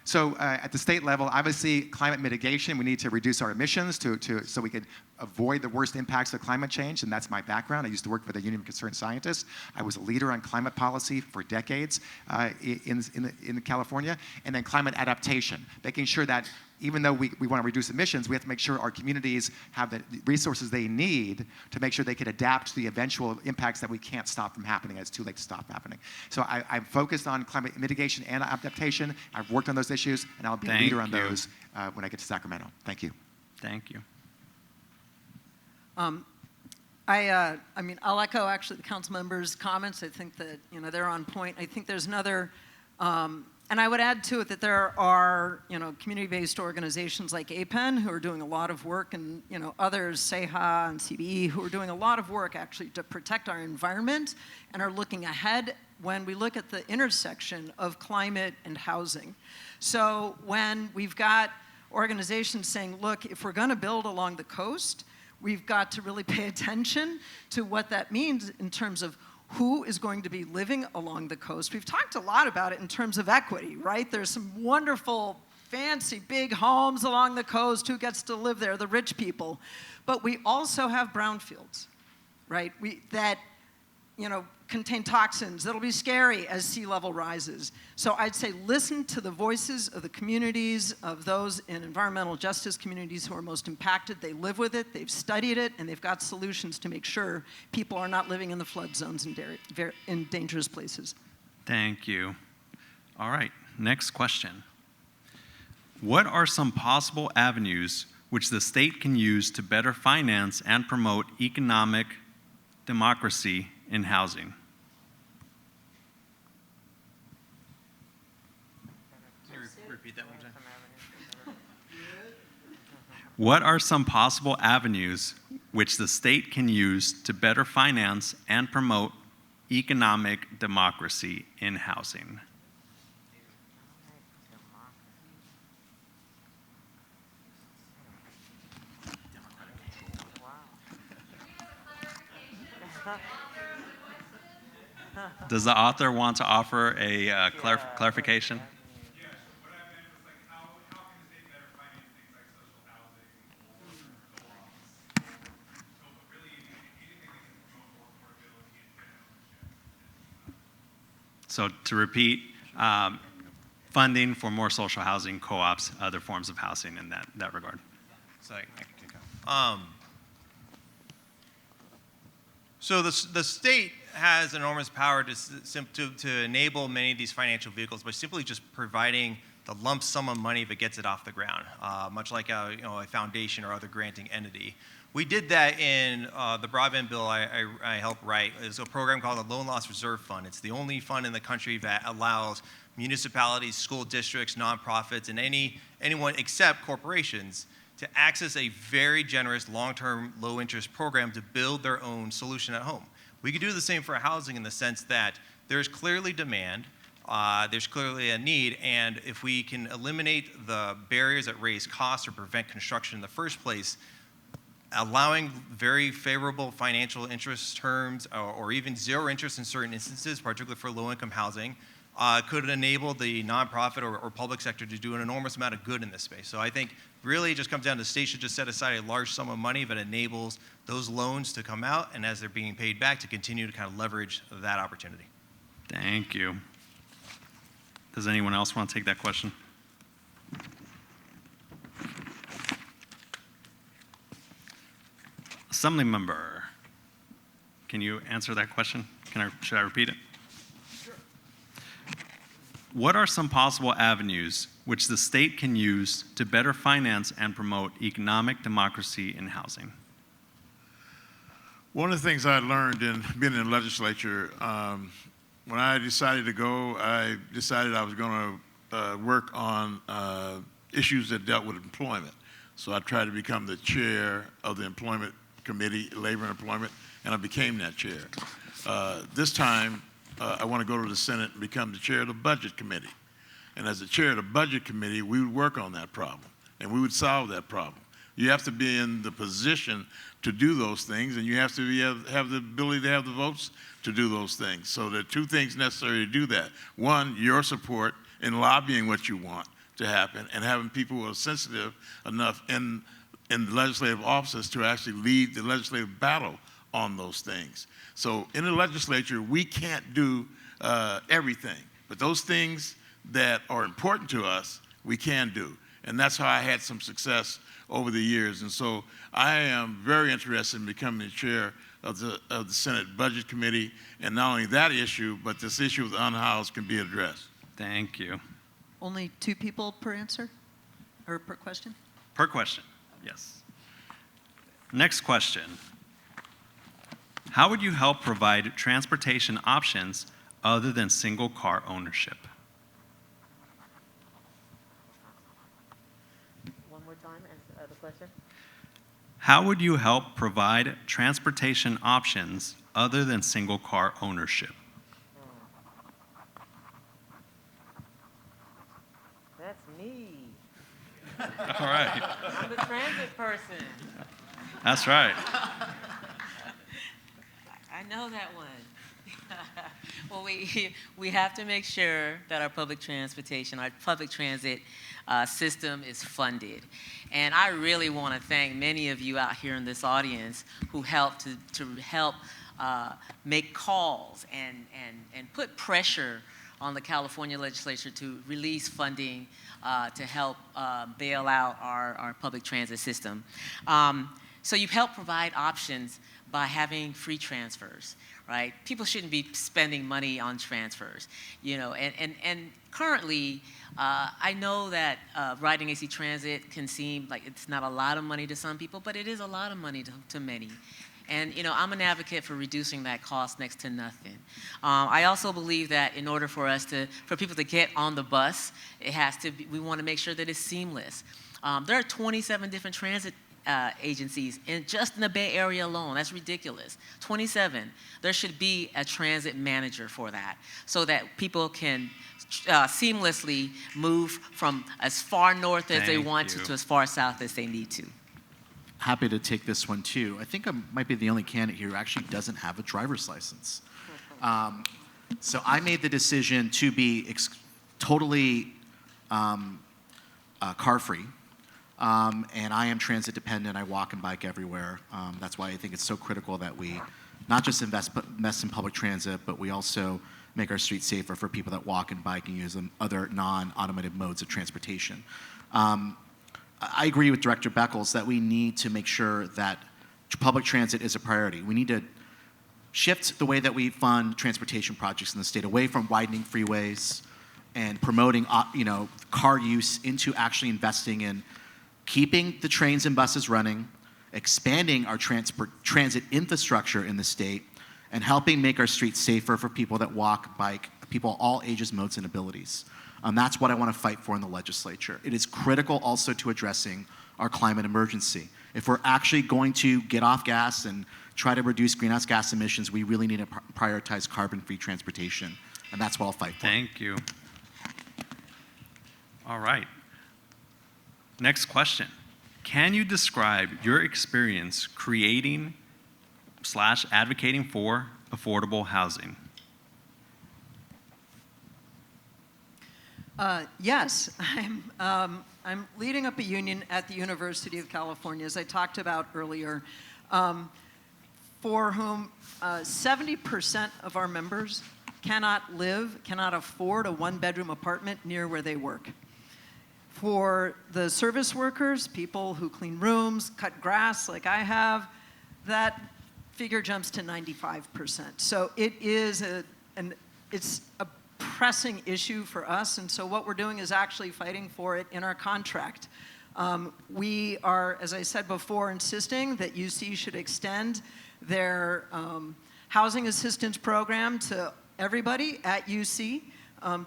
Speaker 6: So at the state level, obviously, climate mitigation, we need to reduce our emissions so we can avoid the worst impacts of climate change, and that's my background. I used to work for the Union of Concerned Scientists. I was a leader on climate policy for decades in California, and then climate adaptation, making sure that even though we want to reduce emissions, we have to make sure our communities have the resources they need to make sure they can adapt to the eventual impacts that we can't stop from happening. It's too late to stop happening. So I'm focused on climate mitigation and adaptation. I've worked on those issues, and I'll be a leader on those when I get to Sacramento. Thank you.
Speaker 2: Thank you.
Speaker 7: I mean, I'll echo actually the council members' comments. I think that, you know, they're on point. I think there's another, and I would add to it that there are, you know, community-based organizations like APEN who are doing a lot of work, and, you know, others, SEHA and CBE, who are doing a lot of work actually to protect our environment and are looking ahead when we look at the intersection of climate and housing. So when we've got organizations saying, look, if we're going to build along the coast, we've got to really pay attention to what that means in terms of who is going to be living along the coast. We've talked a lot about it in terms of equity, right? There's some wonderful, fancy, big homes along the coast. Who gets to live there? The rich people. But we also have brownfields, right? That, you know, contain toxins that'll be scary as sea level rises. So I'd say listen to the voices of the communities, of those in environmental justice communities who are most impacted. They live with it, they've studied it, and they've got solutions to make sure people are not living in the flood zones in dangerous places.
Speaker 2: Thank you. All right, next question. What are some possible avenues which the state can use to better finance and promote economic democracy in housing?
Speaker 3: Repeat that one time.
Speaker 2: What are some possible avenues which the state can use to better finance and promote economic democracy in housing? Does the author want to offer a clarification? So to repeat, funding for more social housing, co-ops, other forms of housing in that regard.
Speaker 3: So I can kick off. So the state has enormous power to enable many of these financial vehicles by simply just providing the lump sum of money if it gets it off the ground, much like a foundation or other granting entity. We did that in the broadband bill I helped write. There's a program called the Loan Loss Reserve Fund. It's the only fund in the country that allows municipalities, school districts, nonprofits, and anyone except corporations to access a very generous long-term low-interest program to build their own solution at home. We could do the same for housing in the sense that there's clearly demand, there's clearly a need, and if we can eliminate the barriers that raise costs or prevent construction in the first place, allowing very favorable financial interest terms or even zero interest in certain instances, particularly for low-income housing, could enable the nonprofit or public sector to do an enormous amount of good in this space. So I think really it just comes down to the state should just set aside a large sum of money that enables those loans to come out, and as they're being paid back, to continue to kind of leverage that opportunity.
Speaker 2: Thank you. Does anyone else want to take that question? Assembly member, can you answer that question? Should I repeat it? Sure. What are some possible avenues which the state can use to better finance and promote economic democracy in housing?
Speaker 8: One of the things I learned in being in the legislature, when I decided to go, I decided I was going to work on issues that dealt with employment. So I tried to become the chair of the Employment Committee, Labor and Employment, and I became that chair. This time, I want to go to the Senate and become the chair of the Budget Committee. And as the chair of the Budget Committee, we would work on that problem, and we would solve that problem. You have to be in the position to do those things, and you have to have the ability to have the votes to do those things. So there are two things necessary to do that. One, your support in lobbying what you want to happen, and having people who are sensitive enough in the legislative offices to actually lead the legislative battle on those things. So in the legislature, we can't do everything, but those things that are important to us, we can do. And that's how I had some success over the years. And so I am very interested in becoming the chair of the Senate Budget Committee. And not only that issue, but this issue of the unhoused can be addressed.
Speaker 2: Thank you.
Speaker 7: Only 2 people per answer or per question?
Speaker 2: Per question, yes. Next question. How would you help provide transportation options other than single car ownership?
Speaker 5: One more time, answer the question.
Speaker 2: How would you help provide transportation options other than single car ownership?
Speaker 5: That's me.
Speaker 2: All right.
Speaker 5: I'm the transit person.
Speaker 2: That's right.
Speaker 5: I know that one. Well, we have to make sure that our public transportation, our public transit system is funded. And I really want to thank many of you out here in this audience who helped to help make calls and put pressure on the California legislature to release funding to help bail out our public transit system. So you've helped provide options by having free transfers, right? People shouldn't be spending money on transfers, you know, and currently, I know that riding AC Transit can seem like it's not a lot of money to some people, but it is a lot of money to many. And, you know, I'm an advocate for reducing that cost next to nothing. I also believe that in order for people to get on the bus, we want to make sure that it's seamless. There are 27 different transit agencies just in the Bay Area alone. That's ridiculous. 27. There should be a transit manager for that so that people can seamlessly move from as far north as they want to as far south as they need to.
Speaker 4: Happy to take this one too. I think I might be the only candidate here who actually doesn't have a driver's license. So I made the decision to be totally car-free. And I am transit dependent. I walk and bike everywhere. That's why I think it's so critical that we not just invest in public transit, but we also make our streets safer for people that walk and bike and use other non-automated modes of transportation. I agree with Director Beckles that we need to make sure that public transit is a priority. We need to shift the way that we fund transportation projects in the state away from widening freeways and promoting car use into actually investing in keeping the trains and buses running, expanding our transit infrastructure in the state, and helping make our streets safer for people that walk, bike, people all ages, modes, and abilities. That's what I want to fight for in the legislature. It is critical also to addressing our climate emergency. If we're actually going to get off gas and try to reduce greenhouse gas emissions, we really need to prioritize carbon-free transportation, and that's what I'll fight for.
Speaker 2: Thank you. All right. Next question. Can you describe your experience creating / advocating for affordable housing?
Speaker 7: Yes, I'm leading up a union at the University of California, as I talked about earlier, for whom 70% of our members cannot afford a one-bedroom apartment near where they work. For the service workers, people who clean rooms, cut grass like I have, that figure jumps to 95%. So it is it's a pressing issue for us, and so what we're doing is actually fighting for it in our contract. We are, as I said before, insisting that UC should extend their housing assistance program to everybody at UC,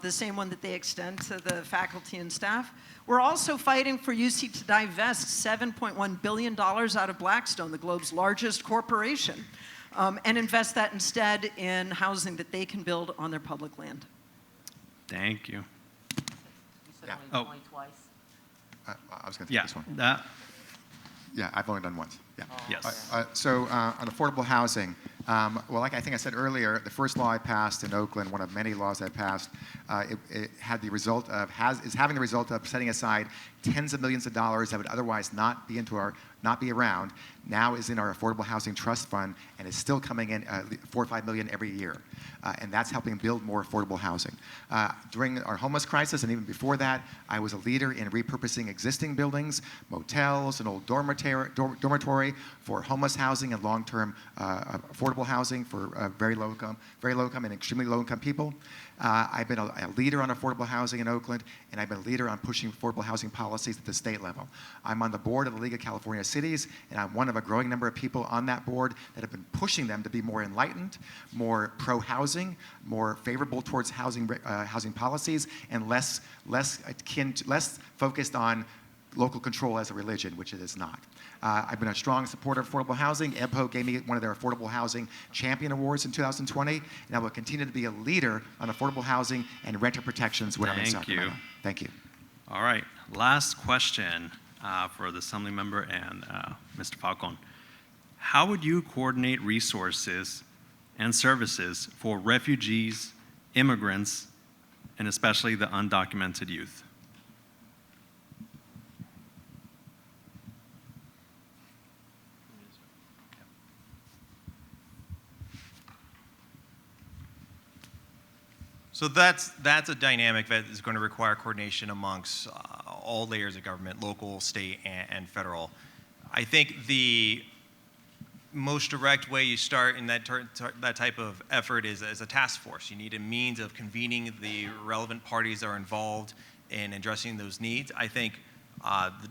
Speaker 7: the same one that they extend to the faculty and staff. We're also fighting for UC to divest $7.1 billion out of Blackstone, the globe's largest corporation, and invest that instead in housing that they can build on their public land.
Speaker 2: Thank you.
Speaker 5: You said
Speaker 6: Yeah.
Speaker 5: only twice.
Speaker 6: I was going to take this one.
Speaker 2: That,
Speaker 6: Yeah, I've only done once. Yeah.
Speaker 2: yes.
Speaker 6: So on affordable housing, Well, like I think I said earlier, the first law I passed in Oakland, one of many laws I passed, it had the result of is having the result of setting aside tens of millions of dollars that would otherwise not be around. Now is in our Affordable Housing Trust Fund and is still coming in 4 or 5 million every year, and that's helping build more affordable housing. During our homeless crisis and even before that, I was a leader in repurposing existing buildings, motels, an old dormitory for homeless housing and long-term affordable housing for very low income and extremely low income people. I've been a leader on affordable housing in Oakland, and I've been a leader on pushing affordable housing policies at the state level. I'm on the board of the League of California Cities, and I'm one of a growing number of people on that board that have been pushing them to be more enlightened, more pro-housing, more favorable towards housing policies, and less focused on local control as a religion, which it is not. I've been a strong supporter of affordable housing. EBHO gave me one of their Affordable Housing Champion Awards in 2020, and I will continue to be a leader on affordable housing and renter protections when I'm in Sacramento. Thank you.
Speaker 2: All right, last question for the Assembly Member and Mr. Falcon. How would you coordinate resources and services for refugees, immigrants, and especially the undocumented youth?
Speaker 3: So that's a dynamic that is going to require coordination amongst all layers of government, local, state, and federal. I think the most direct way you start in that type of effort is as a task force. You need a means of convening the relevant parties that are involved in addressing those needs. I think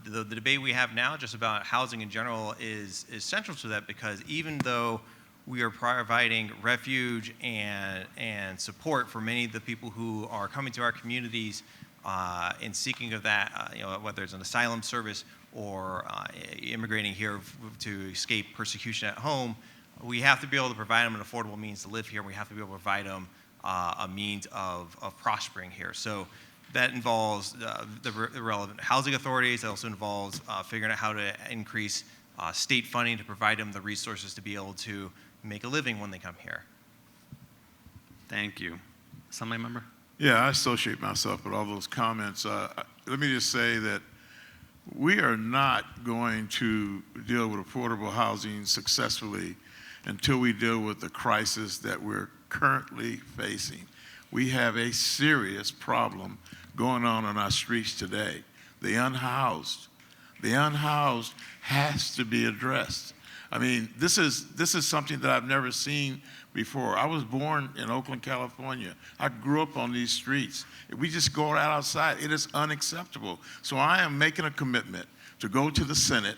Speaker 3: the debate we have now just about housing in general is central to that, because even though we are providing refuge and support for many of the people who are coming to our communities in seeking of that, whether it's an asylum service or immigrating here to escape persecution at home, we have to be able to provide them an affordable means to live here. We have to be able to provide them a means of prospering here. So that involves the relevant housing authorities. It also involves figuring out how to increase state funding to provide them the resources to be able to make a living when they come here.
Speaker 2: Thank you. Assembly Member?
Speaker 8: Yeah, I associate myself with all those comments. Let me just say that we are not going to deal with affordable housing successfully until we deal with the crisis that we're currently facing. We have a serious problem going on our streets today. The unhoused has to be addressed. I mean, this is something that I've never seen before. I was born in Oakland, California. I grew up on these streets. If we just go out outside, it is unacceptable. So I am making a commitment to go to the Senate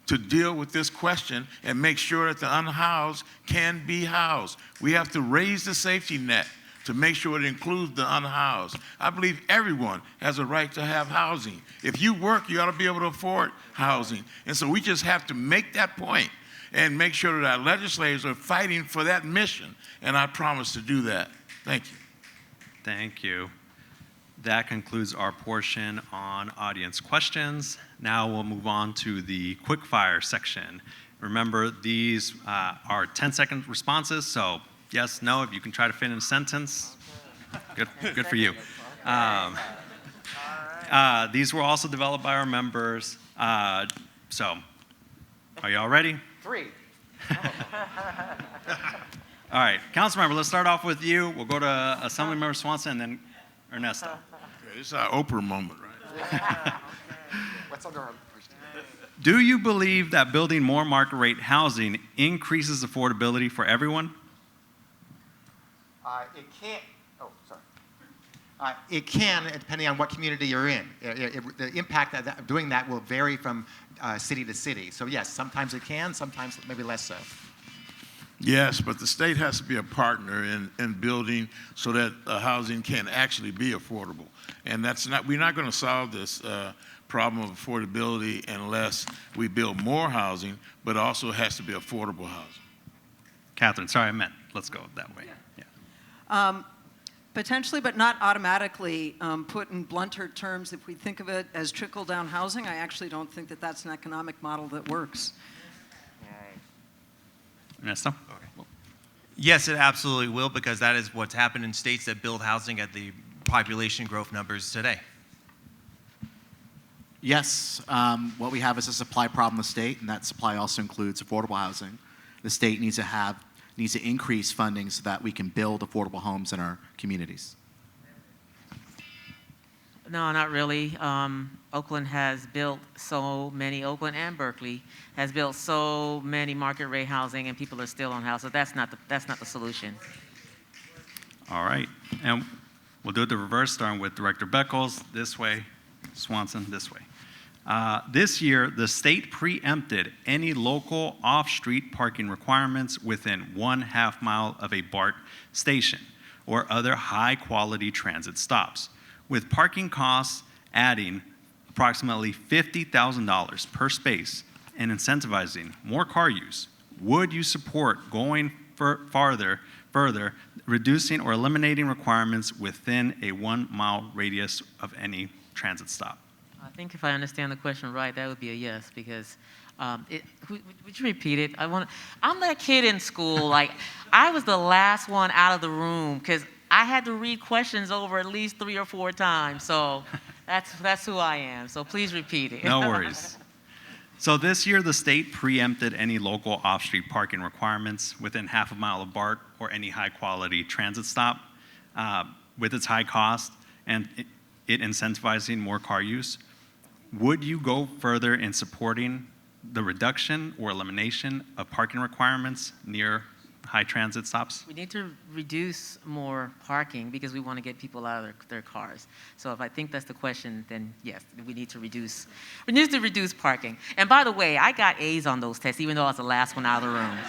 Speaker 8: to deal with this question and make sure that the unhoused can be housed. We have to raise the safety net to make sure it includes the unhoused. I believe everyone has a right to have housing. If you work, you ought to be able to afford housing. And so we just have to make that point and make sure that our legislators are fighting for that mission. And I promise to do that. Thank you.
Speaker 2: Thank you. That concludes our portion on audience questions. Now we'll move on to the quickfire section. Remember, these are 10-second responses, so yes, no, if you can try to fit in a sentence, good for you. These were also developed by our members. So, are you all ready?
Speaker 6: 3.
Speaker 2: All right, Councilmember, let's start off with you. We'll go to Assemblymember Swanson and then Ernesto.
Speaker 8: Okay, this is our Oprah moment, right?
Speaker 6: What's under our
Speaker 2: Do you believe that building more market rate housing increases affordability for everyone?
Speaker 6: It can't. Oh, sorry. It can, depending on what community you're in. The impact of doing that will vary from city to city. So yes, sometimes it can, sometimes maybe less so.
Speaker 8: Yes, but the state has to be a partner in building so that housing can actually be affordable. And we're not going to solve this problem of affordability unless we build more housing, but also has to be affordable housing.
Speaker 2: Kathryn, sorry, I meant let's go that way. Yeah.
Speaker 7: Potentially, but not automatically. Put in blunter terms, if we think of it as trickle-down housing, I actually don't think that that's an economic model that works.
Speaker 2: Ernesto?
Speaker 3: Yes, it absolutely will, because that is what's happened in states that build housing at the population growth numbers today.
Speaker 4: Yes, what we have is a supply problem in the state, and that supply also includes affordable housing. The state needs to increase funding so that we can build affordable homes in our communities.
Speaker 5: No, not really. Oakland has built so many, Oakland and Berkeley has built so many market rate housing, and people are still on house. So that's not the solution.
Speaker 2: All right, and we'll do it the reverse, starting with Director Beckles, this way, Swanson, this way. This year, the state preempted any local off-street parking requirements within 1/2 mile of a BART station or other high-quality transit stops, with parking costs adding approximately $50,000 per space and incentivizing more car use. Would you support going further, reducing or eliminating requirements within a 1-mile radius of any transit stop?
Speaker 5: I think if I understand the question right, that would be a yes, because would you repeat it? I'm that kid in school, like I was the last one out of the room because I had to read questions over at least 3 or 4 times. So that's who I am. So please repeat it.
Speaker 2: No worries. So this year, the state preempted any local off-street parking requirements within 1/2 mile of BART or any high-quality transit stop with its high cost and it incentivizing more car use. Would you go further in supporting the reduction or elimination of parking requirements near high transit stops?
Speaker 5: We need to reduce more parking because we want to get people out of their cars. So if I think that's the question, then yes, we need to reduce parking. And by the way, I got A's on those tests, even though I was the last one out of the room.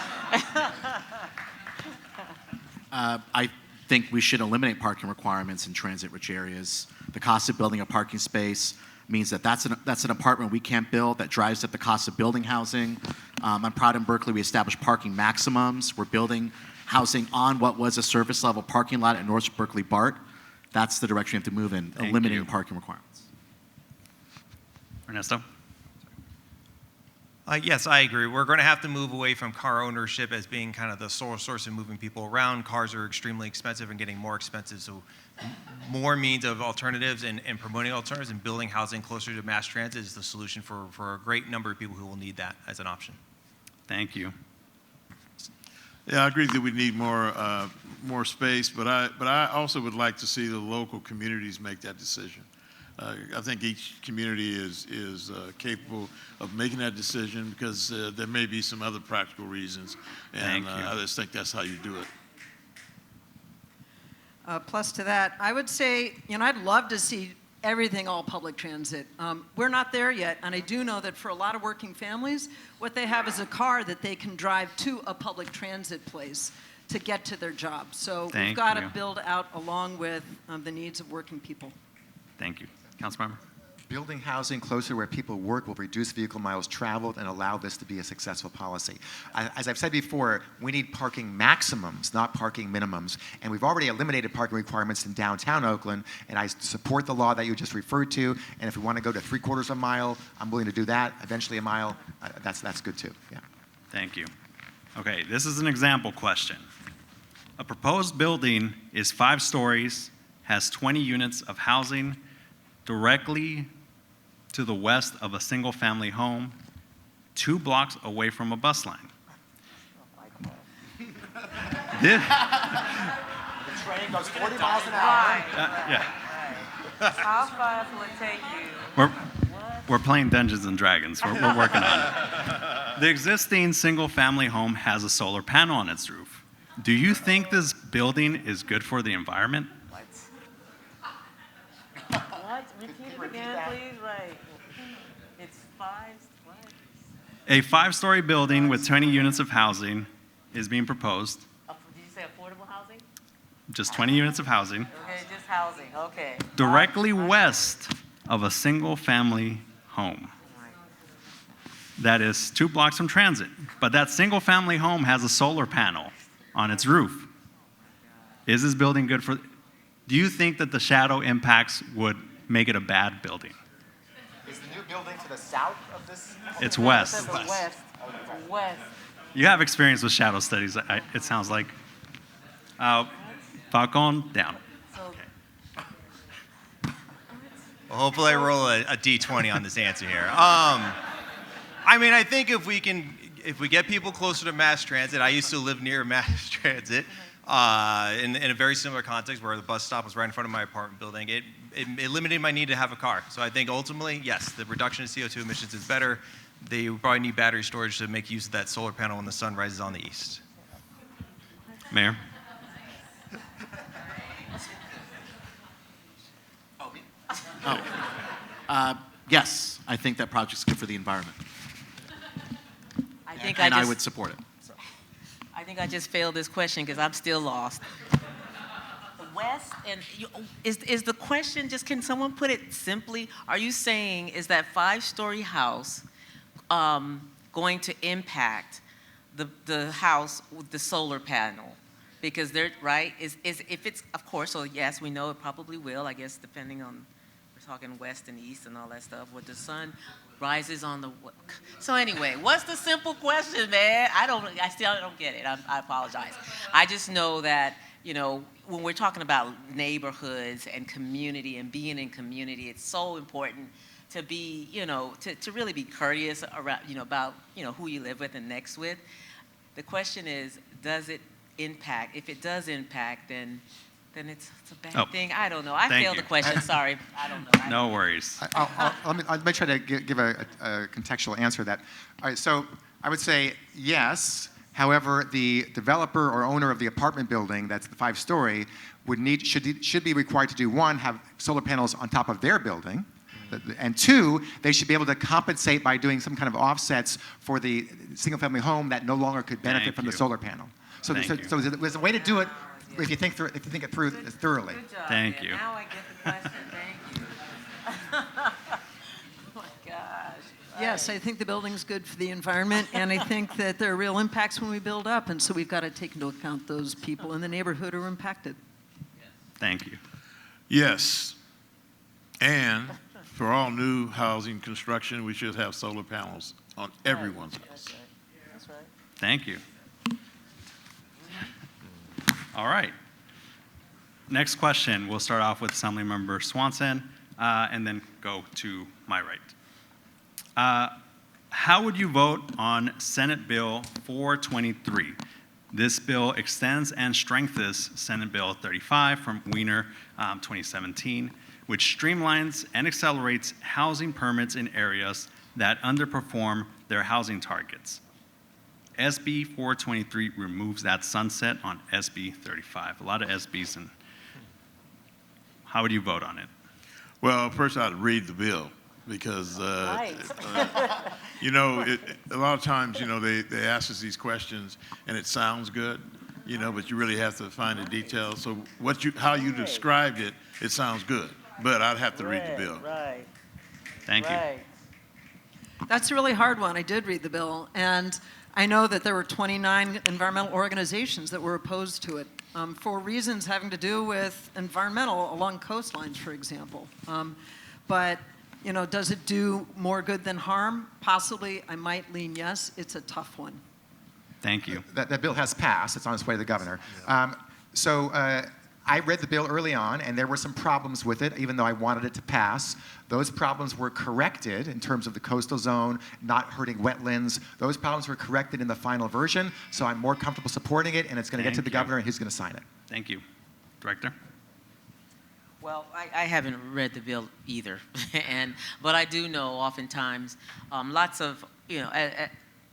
Speaker 4: I think we should eliminate parking requirements in transit-rich areas. The cost of building a parking space means that's an apartment we can't build. That drives up the cost of building housing. I'm proud in Berkeley we established parking maximums. We're building housing on what was a service level parking lot at North Berkeley BART. That's the direction we have to move in, eliminating parking requirements.
Speaker 2: Ernesto?
Speaker 3: Yes, I agree. We're going to have to move away from car ownership as being kind of the sole source of moving people around. Cars are extremely expensive and getting more expensive, so more means of alternatives and promoting alternatives and building housing closer to mass transit is the solution for a great number of people who will need that as an option.
Speaker 2: Thank you.
Speaker 8: Yeah, I agree that we need more space, but I also would like to see the local communities make that decision. I think each community is capable of making that decision because there may be some other practical reasons, and I just think that's how you do it.
Speaker 7: Plus to that, I would say, I'd love to see everything all public transit. We're not there yet, and I do know that for a lot of working families, what they have is a car that they can drive to a public transit place to get to their job. So we've got to build out along with the needs of working people.
Speaker 2: Thank you. Councilmember?
Speaker 6: Building housing closer where people work will reduce vehicle miles traveled and allow this to be a successful policy. As I've said before, we need parking maximums, not parking minimums. And we've already eliminated parking requirements in downtown Oakland, and I support the law that you just referred to. And if we want to go to 3/4 of a mile, I'm willing to do that. Eventually a mile, that's good too. Yeah.
Speaker 2: Thank you. Okay, this is an example question. A proposed building is 5 stories, has 20 units of housing, directly to the west of a single-family home, 2 blocks away from a bus line.
Speaker 6: The train goes 40 miles an hour.
Speaker 2: Yeah.
Speaker 5: How fast will it take you?
Speaker 2: We're playing Dungeons and Dragons. We're working on it. The existing single-family home has a solar panel on its roof. Do you think this building is good for the environment?
Speaker 5: What? Repeat it again, please. Right. It's 5. What?
Speaker 2: A 5-story building with 20 units of housing is being proposed.
Speaker 5: Did you say affordable housing?
Speaker 2: Just 20 units of housing.
Speaker 5: Okay, just housing. Okay.
Speaker 2: Directly west of a single-family home. That is 2 blocks from transit. But that single-family home has a solar panel on its roof. Is this building good for... Do you think that the shadow impacts would make it a bad building?
Speaker 6: Is the new building to the south of this?
Speaker 2: It's west.
Speaker 5: West.
Speaker 2: You have experience with shadow studies, it sounds like. Falcon, down.
Speaker 3: Well, hopefully I roll a D20 on this answer here. I mean, I think if we get people closer to mass transit, I used to live near mass transit in a very similar context where the bus stop was right in front of my apartment building. It limited my need to have a car. So I think ultimately, yes, the reduction in CO2 emissions is better. They probably need battery storage to make use of that solar panel when the sun rises on the east.
Speaker 2: Mayor?
Speaker 4: Yes, I think that project's good for the environment. I would support it.
Speaker 5: I think I just failed this question because I'm still lost. West and is the question just, can someone put it simply? Are you saying is that 5-story house going to impact the house with the solar panel? Because they're right. Is if it's, of course, so yes, we know it probably will. I guess depending on, we're talking west and east and all that stuff. Where the sun rises on the. So anyway, what's the simple question, man? I still don't get it. I apologize. I just know that, you know, when we're talking about neighborhoods and community and being in community, it's so important to be, you know, to really be courteous around, you know, about, you know, who you live with and next with. The question is, does it impact? If it does impact, then it's a bad thing. I don't know. I failed the question. Sorry. I don't know.
Speaker 2: No worries.
Speaker 6: Let me try to give a contextual answer to that. All right, so I would say yes. However, the developer or owner of the apartment building that's the 5-story should be required to do, one, have solar panels on top of their building, and two, they should be able to compensate by doing some kind of offsets for the single-family home that no longer could benefit from the solar panel. So there's a way to do it if you think it through thoroughly.
Speaker 5: Good job.
Speaker 2: Thank you.
Speaker 5: Now I get the question. Thank you. Oh my gosh.
Speaker 7: Yes, I think the building's good for the environment, and I think that there are real impacts when we build up, and so we've got to take into account those people in the neighborhood who are impacted.
Speaker 2: Thank you.
Speaker 8: Yes, and for all new housing construction, we should have solar panels on everyone's house.
Speaker 5: That's right.
Speaker 2: Thank you. All right. Next question, we'll start off with Assemblymember Swanson and then go to my right. How would you vote on Senate Bill 423? This bill extends and strengthens Senate Bill 35 from Wiener 2017, which streamlines and accelerates housing permits in areas that underperform their housing targets. SB 423 removes that sunset on SB 35. A lot of SBs. And how would you vote on it?
Speaker 8: Well, first I'd read the bill because, you know, a lot of times, you know, they ask us these questions and it sounds good, you know, but you really have to find the details. So how you described it, it sounds good, but I'd have to read the bill.
Speaker 5: Right.
Speaker 2: Thank you.
Speaker 7: That's a really hard one. I did read the bill, and I know that there were 29 environmental organizations that were opposed to it for reasons having to do with environmental along coastlines, for example. But, you know, does it do more good than harm? Possibly. I might lean yes. It's a tough one.
Speaker 2: Thank you.
Speaker 6: That bill has passed. It's on its way to the governor. I read the bill early on, and there were some problems with it, even though I wanted it to pass. Those problems were corrected in terms of the coastal zone, not hurting wetlands. Those problems were corrected in the final version, so I'm more comfortable supporting it, and it's going to get to the governor, and he's going to sign it.
Speaker 2: Thank you. Director?
Speaker 5: Well, I haven't read the bill either, but I do know oftentimes lots of, you know,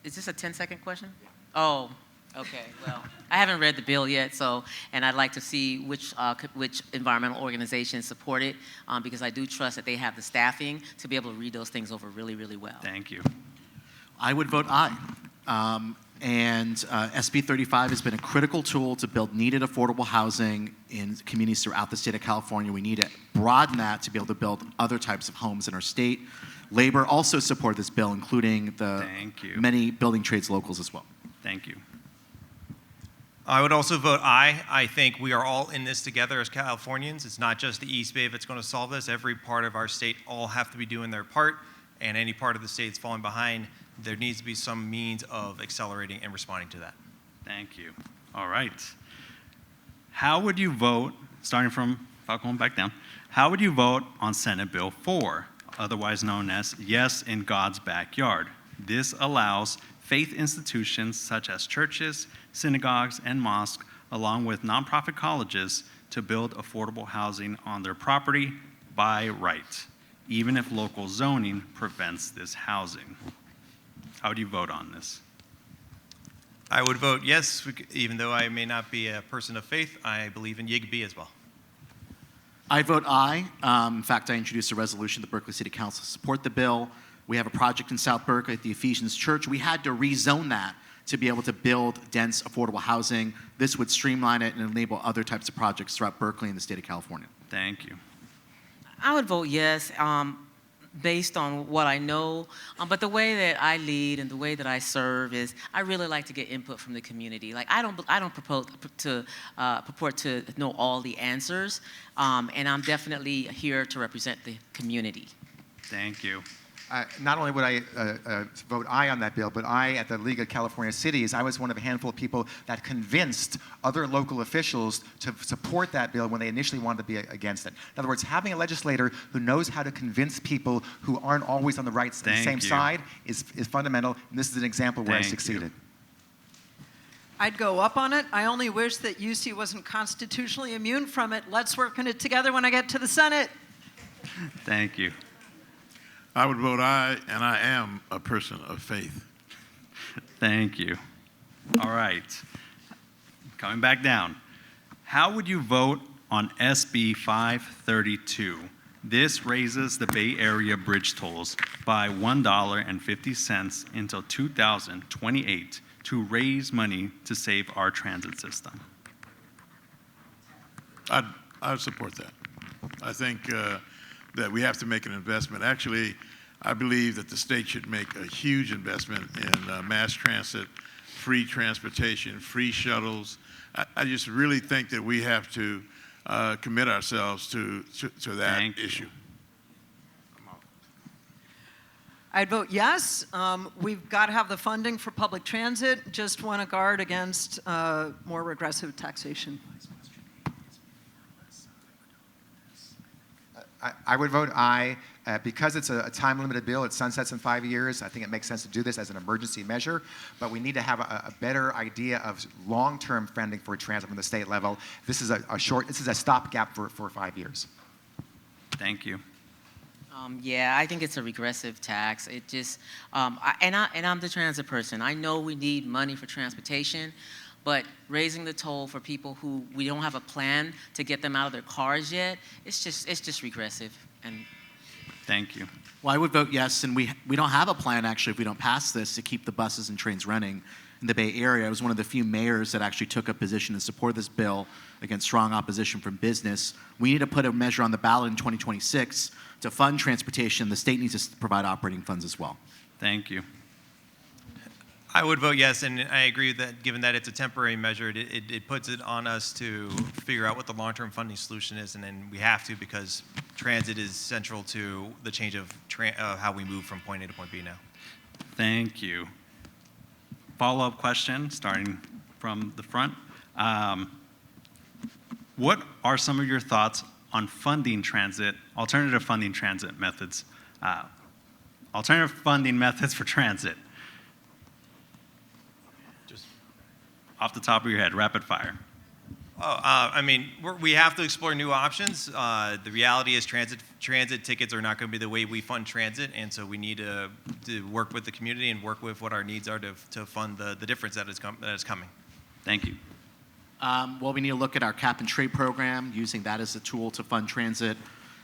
Speaker 5: is this a 10-second question? Yeah. Oh, okay. Well, I haven't read the bill yet, and I'd like to see which environmental organizations support it, because I do trust that they have the staffing to be able to read those things over really, really well.
Speaker 2: Thank you.
Speaker 4: I would vote aye. SB 35 has been a critical tool to build needed affordable housing in communities throughout the state of California. We need to broaden that to be able to build other types of homes in our state. Labor also supported this bill, including the many building trades locals as well.
Speaker 2: Thank you.
Speaker 3: I would also vote aye. I think we are all in this together as Californians. It's not just the East Bay that's going to solve this. Every part of our state all have to be doing their part, and any part of the state that's falling behind, there needs to be some means of accelerating and responding to that.
Speaker 2: Thank you. All right. How would you vote, starting from Falcon back down, how would you vote on Senate Bill 4, otherwise known as Yes in God's Backyard? This allows faith institutions such as churches, synagogues, and mosques, along with nonprofit colleges, to build affordable housing on their property by right, even if local zoning prevents this housing. How would you vote on this?
Speaker 3: I would vote yes, even though I may not be a person of faith. I believe in YIMBY as well.
Speaker 4: I vote aye. In fact, I introduced a resolution to the Berkeley City Council to support the bill. We have a project in South Berkeley at the Ephesians Church. We had to rezone that to be able to build dense, affordable housing. This would streamline it and enable other types of projects throughout Berkeley and the state of California.
Speaker 2: Thank you.
Speaker 5: I would vote yes, based on what I know. But the way that I lead and the way that I serve is I really like to get input from the community. Like I don't purport to know all the answers, and I'm definitely here to represent the community.
Speaker 2: Thank you.
Speaker 6: Not only would I vote aye on that bill, but I, at the League of California Cities, I was one of a handful of people that convinced other local officials to support that bill when they initially wanted to be against it. In other words, having a legislator who knows how to convince people who aren't always on the same side is fundamental, and this is an example where I succeeded.
Speaker 7: I'd go up on it. I only wish that UC wasn't constitutionally immune from it. Let's work on it together when I get to the Senate.
Speaker 2: Thank you.
Speaker 8: I would vote aye, and I am a person of faith.
Speaker 2: Thank you. All right. Coming back down. How would you vote on SB 532? This raises the Bay Area bridge tolls by $1.50 until 2028 to raise money to save our transit system.
Speaker 8: I'd support that. I think that we have to make an investment. Actually, I believe that the state should make a huge investment in mass transit, free transportation, free shuttles. I just really think that we have to commit ourselves to that issue.
Speaker 7: I'd vote yes. We've got to have the funding for public transit. Just want to guard against more regressive taxation.
Speaker 6: I would vote aye. Because it's a time-limited bill, it sunsets in 5 years. I think it makes sense to do this as an emergency measure, but we need to have a better idea of long-term funding for transit from the state level. This is this is a stopgap for 5 years.
Speaker 2: Thank you.
Speaker 5: Yeah, I think it's a regressive tax. It just, I'm the transit person. I know we need money for transportation, but raising the toll for people who we don't have a plan to get them out of their cars yet, it's just regressive. And
Speaker 2: thank you.
Speaker 4: Well, I would vote yes, and we don't have a plan, actually, if we don't pass this, to keep the buses and trains running in the Bay Area. I was one of the few mayors that actually took a position to support this bill against strong opposition from business. We need to put a measure on the ballot in 2026 to fund transportation. The state needs to provide operating funds as well.
Speaker 2: Thank you.
Speaker 3: I would vote yes, and I agree that given that it's a temporary measure, it puts it on us to figure out what the long-term funding solution is, and then we have to, because transit is central to the change of how we move from point A to point B now.
Speaker 2: Thank you. Follow-up question, starting from the front. What are some of your thoughts on funding transit, alternative funding transit methods, alternative funding methods for transit? Off the top of your head, rapid fire.
Speaker 3: I mean, we have to explore new options. The reality is transit tickets are not going to be the way we fund transit, and so we need to work with the community and work with what our needs are to fund the difference that is coming.
Speaker 2: Thank you.
Speaker 4: Well, we need to look at our cap and trade program, using that as a tool to fund transit.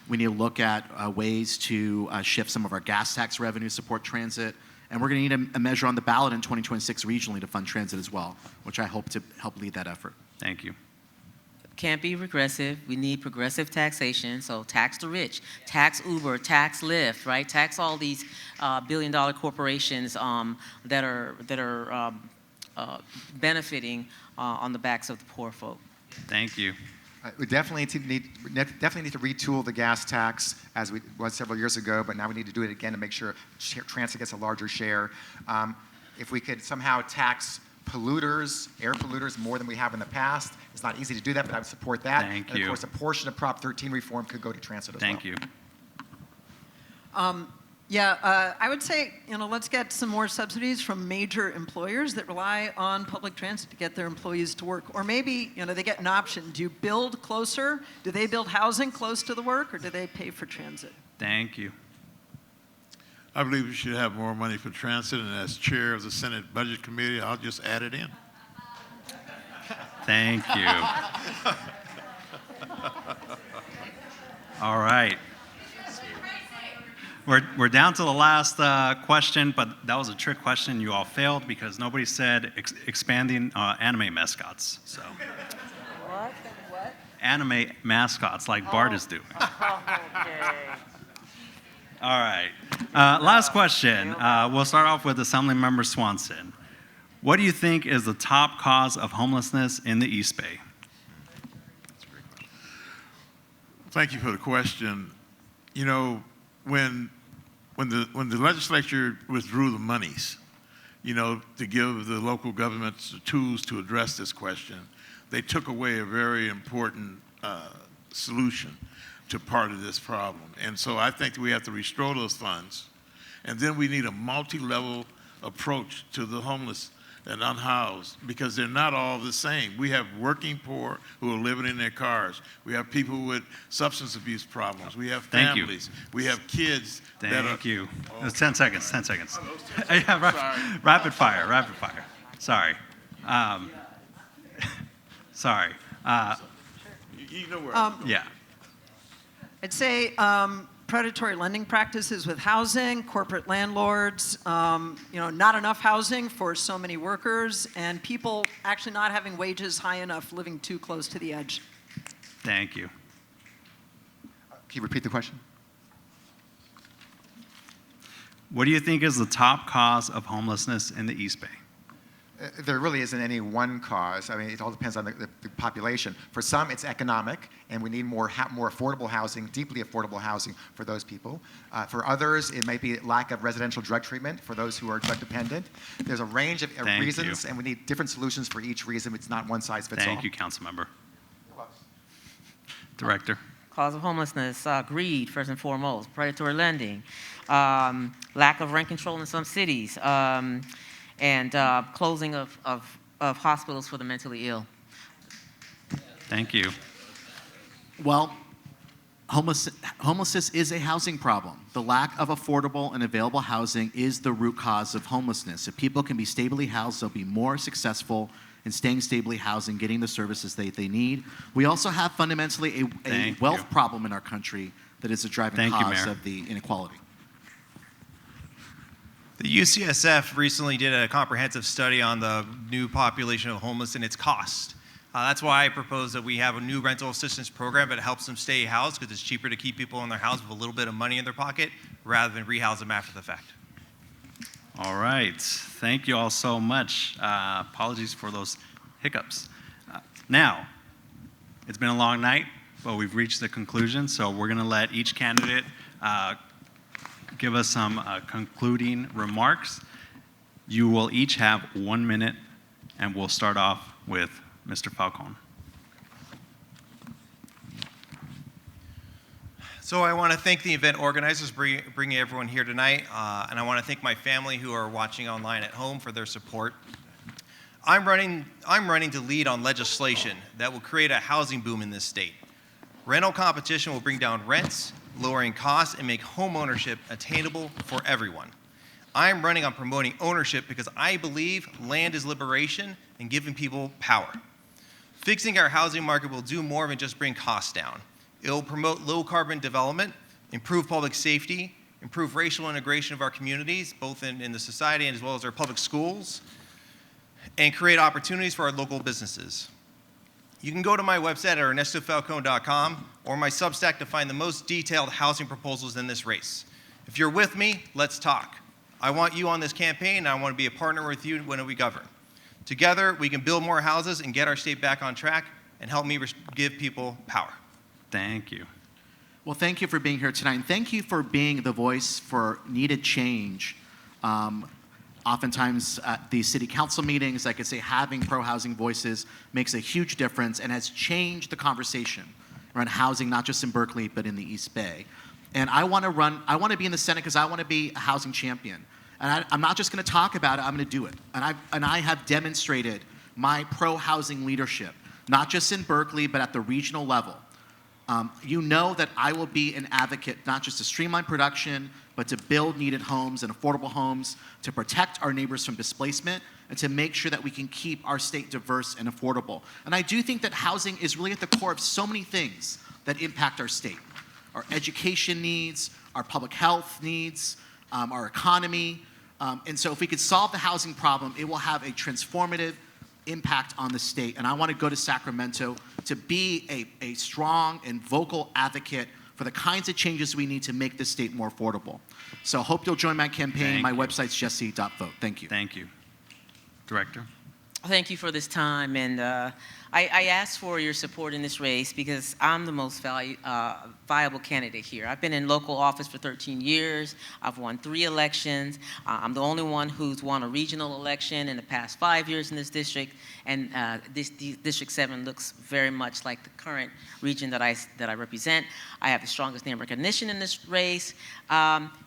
Speaker 4: We need to look at ways to shift some of our gas tax revenue to support transit. And we're going to need a measure on the ballot in 2026 regionally to fund transit as well, which I hope to help lead that effort.
Speaker 2: Thank you.
Speaker 5: can't be regressive. We need progressive taxation. So tax the rich, tax Uber, tax Lyft, right? Tax all these billion-dollar corporations that are benefiting on the backs of the poor folk.
Speaker 2: Thank you.
Speaker 6: We definitely need to retool the gas tax as we was several years ago, but now we need to do it again to make sure transit gets a larger share. If we could somehow tax polluters, air polluters, more than we have in the past. It's not easy to do that, but I would support that.
Speaker 2: Thank
Speaker 6: and
Speaker 2: you.
Speaker 6: of course, a portion of Prop 13 reform could go to transit as well.
Speaker 2: Thank you.
Speaker 7: I would say, let's get some more subsidies from major employers that rely on public transit to get their employees to work. Or maybe, they get an option. Do you build closer? Do they build housing close to the work, or do they pay for transit?
Speaker 2: Thank you.
Speaker 8: I believe we should have more money for transit, and as chair of the Senate Budget Committee, I'll just add it in.
Speaker 2: Thank you. All right. We're down to the last question, but that was a trick question. You all failed because nobody said expanding anime mascots. So.
Speaker 5: What?
Speaker 2: Anime mascots like Bart is doing.
Speaker 5: Okay.
Speaker 2: All right. Last question. We'll start off with Assemblymember Swanson. What do you think is the top cause of homelessness in the East Bay?
Speaker 8: Thank you for the question. When the legislature withdrew the monies, to give the local governments the tools to address this question, they took away a very important solution to part of this problem. And so I think we have to restore those funds. And then we need a multi-level approach to the homeless and unhoused, because they're not all the same. We have working poor who are living in their cars. We have people with substance abuse problems. We have
Speaker 2: Thank you.
Speaker 8: families. We have kids that are...
Speaker 2: Thank you.
Speaker 8: Oh.
Speaker 2: 10 seconds, 10 seconds.
Speaker 8: Sorry.
Speaker 2: Rapid fire. Sorry. Sorry.
Speaker 8: You know where
Speaker 2: Yeah.
Speaker 7: I'd say predatory lending practices with housing, corporate landlords, not enough housing for so many workers, and people actually not having wages high enough, living too close to the edge.
Speaker 2: Thank you.
Speaker 6: Can you repeat the question?
Speaker 2: What do you think is the top cause of homelessness in the East Bay?
Speaker 6: There really isn't any one cause. I mean, it all depends on the population. For some, it's economic, and we need more affordable housing, deeply affordable housing for those people. For others, it might be lack of residential drug treatment for those who are drug dependent. There's a range of reasons, and we need different solutions for each reason. It's not one size fits all.
Speaker 2: Thank you, Councilmember. Director.
Speaker 5: Cause of homelessness, greed, first and foremost, predatory lending, lack of rent control in some cities, and closing of hospitals for the mentally ill.
Speaker 2: Thank you.
Speaker 4: Well, homelessness is a housing problem. The lack of affordable and available housing is the root cause of homelessness. If people can be stably housed, they'll be more successful in staying stably housed and getting the services they need. We also have fundamentally a wealth problem in our country that is a driving cause of the inequality.
Speaker 3: The UCSF recently did a comprehensive study on the new population of homeless and its cost. That's why I propose that we have a new rental assistance program that helps them stay housed, because it's cheaper to keep people in their house with a little bit of money in their pocket rather than rehouse them after the fact.
Speaker 2: All right. Thank you all so much. Apologies for those hiccups. Now, it's been a long night, but we've reached the conclusion, so we're going to let each candidate give us some concluding remarks. You will each have 1 minute, and we'll start off with Mr. Falcon.
Speaker 3: So I want to thank the event organizers for bringing everyone here tonight, and I want to thank my family who are watching online at home for their support. I'm running to lead on legislation that will create a housing boom in this state. Rental competition will bring down rents, lowering costs, and make home ownership attainable for everyone. I'm running on promoting ownership because I believe land is liberation and giving people power. Fixing our housing market will do more than just bring costs down. It will promote low-carbon development, improve public safety, improve racial integration of our communities, both in the society and as well as our public schools, and create opportunities for our local businesses. You can go to my website at ernestofalcon.com or my Substack to find the most detailed housing proposals in this race. If you're with me, let's talk. I want you on this campaign, and I want to be a partner with you when we govern. Together, we can build more houses and get our state back on track and help me give people power.
Speaker 2: Thank you.
Speaker 4: Well, thank you for being here tonight, and thank you for being the voice for needed change. Oftentimes at the city council meetings, I could say having pro-housing voices makes a huge difference and has changed the conversation around housing, not just in Berkeley, but in the East Bay. And I want to be in the Senate because I want to be a housing champion. And I'm not just going to talk about it, I'm going to do it. And I have demonstrated my pro-housing leadership, not just in Berkeley, but at the regional level. You know that I will be an advocate, not just to streamline production, but to build needed homes and affordable homes, to protect our neighbors from displacement, and to make sure that we can keep our state diverse and affordable. And I do think that housing is really at the core of so many things that impact our state. Our education needs, our public health needs, our economy. And so if we could solve the housing problem, it will have a transformative impact on the state. And I want to go to Sacramento to be a strong and vocal advocate for the kinds of changes we need to make this state more affordable. So hope you'll join my campaign. My website's jesse.vote. Thank you.
Speaker 2: Thank you. Director?
Speaker 5: Thank you for this time, and I asked for your support in this race because I'm the most viable candidate here. I've been in local office for 13 years. I've won 3 elections. I'm the only one who's won a regional election in the past 5 years in this district, and this District 7 looks very much like the current region that I represent. I have the strongest name recognition in this race.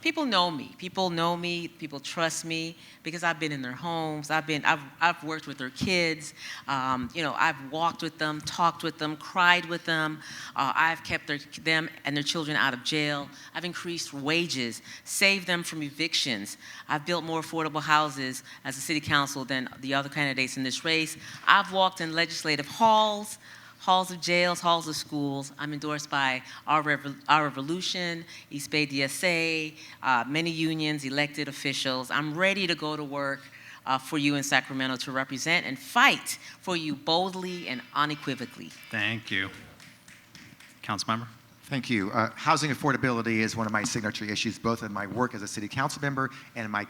Speaker 5: People know me. People trust me because I've been in their homes. I've worked with their kids. I've walked with them, talked with them, cried with them. I've kept them and their children out of jail. I've increased wages, saved them from evictions. I've built more affordable houses as a city council than the other candidates in this race. I've walked in legislative halls of jails, halls of schools. I'm endorsed by Our Revolution, East Bay DSA, many unions, elected officials. I'm ready to go to work for you in Sacramento to represent and fight for you boldly and unequivocally.
Speaker 2: Thank you. Councilmember?
Speaker 6: Thank you. Housing affordability is one of my signature issues, both in my work as a city council member and in my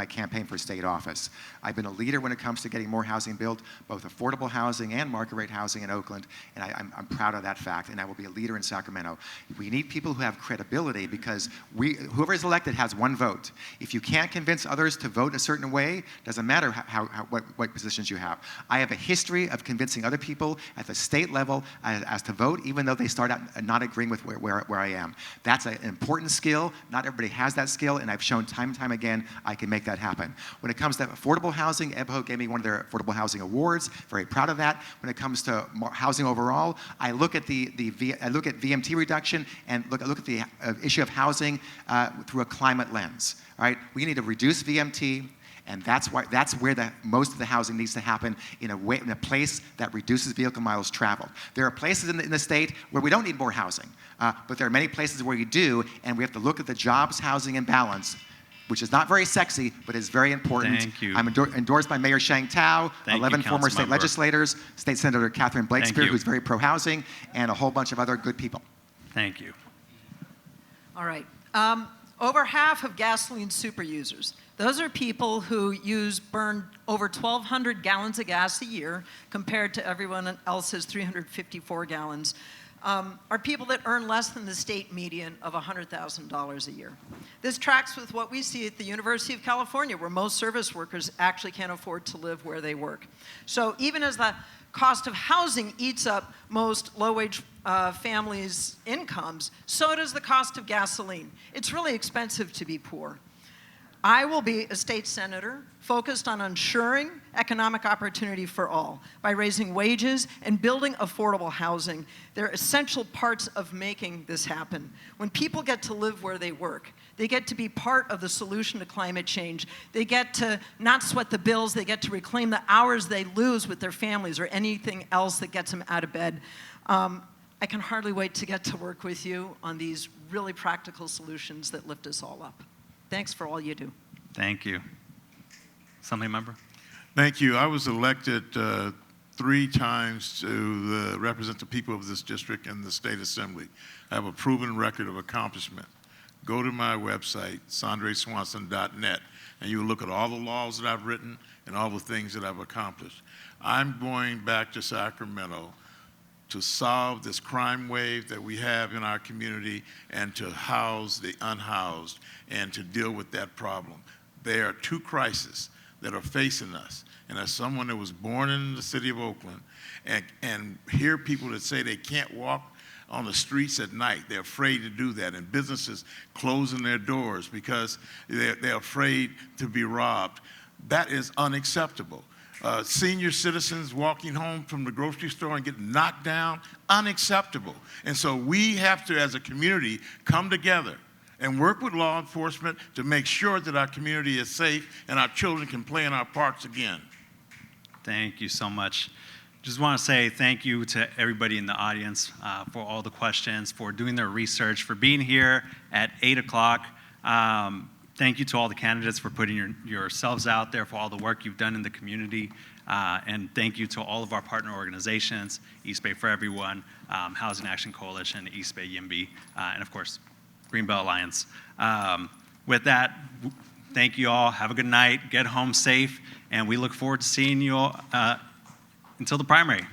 Speaker 6: campaign for state office. I've been a leader when it comes to getting more housing built, both affordable housing and market rate housing in Oakland, and I'm proud of that fact, and I will be a leader in Sacramento. We need people who have credibility because whoever is elected has one vote. If you can't convince others to vote a certain way, doesn't matter what positions you have. I have a history of convincing other people at the state level as to vote, even though they start out not agreeing with where I am. That's an important skill. Not everybody has that skill, and I've shown time and time again I can make that happen. When it comes to affordable housing, EBHO gave me one of their affordable housing awards. Very proud of that. When it comes to housing overall, I look at VMT reduction and look at the issue of housing through a climate lens. All right, we need to reduce VMT. And that's where most of the housing needs to happen in a place that reduces vehicle miles traveled. There are places in the state where we don't need more housing, but there are many places where you do, and we have to look at the jobs, housing, and balance, which is not very sexy, but is very important.
Speaker 2: Thank you.
Speaker 6: I'm endorsed by Mayor Shang Tao, 11 former state legislators, State Senator Kathryn Blakespeare, who's very pro-housing, and a whole bunch of other good people.
Speaker 2: Thank you.
Speaker 7: All right. Over half of gasoline super users. Those are people who burn over 1,200 gallons of gas a year compared to everyone else's 354 gallons, are people that earn less than the state median of $100,000 a year. This tracks with what we see at the University of California, where most service workers actually can't afford to live where they work. So even as the cost of housing eats up most low-wage families' incomes, so does the cost of gasoline. It's really expensive to be poor. I will be a state senator focused on ensuring economic opportunity for all by raising wages and building affordable housing. They're essential parts of making this happen. When people get to live where they work, they get to be part of the solution to climate change. They get to not sweat the bills. They get to reclaim the hours they lose with their families or anything else that gets them out of bed. I can hardly wait to get to work with you on these really practical solutions that lift us all up. Thanks for all you do.
Speaker 2: Thank you. Assembly member?
Speaker 8: Thank you. I was elected 3 times to represent the people of this district in the state assembly. I have a proven record of accomplishment. Go to my website, sandreswanson.net, and you will look at all the laws that I've written and all the things that I've accomplished. I'm going back to Sacramento to solve this crime wave that we have in our community and to house the unhoused and to deal with that problem. there are two crises that are facing us. And as someone that was born in the city of Oakland and hear people that say they can't walk on the streets at night, they're afraid to do that, and businesses closing their doors because they're afraid to be robbed. That is unacceptable. Senior citizens walking home from the grocery store and getting knocked down, unacceptable. And so we have to, as a community, come together and work with law enforcement to make sure that our community is safe and our children can play in our parks again.
Speaker 2: Thank you so much. Just want to say thank you to everybody in the audience for all the questions, for doing their research, for being here at 8 o'clock. Thank you to all the candidates for putting yourselves out there, for all the work you've done in the community. And thank you to all of our partner organizations, East Bay for Everyone, Housing Action Coalition, East Bay YIMBY, and of course, Greenbelt Alliance. With that, thank you all. Have a good night. Get home safe. And we look forward to seeing you all until the primary.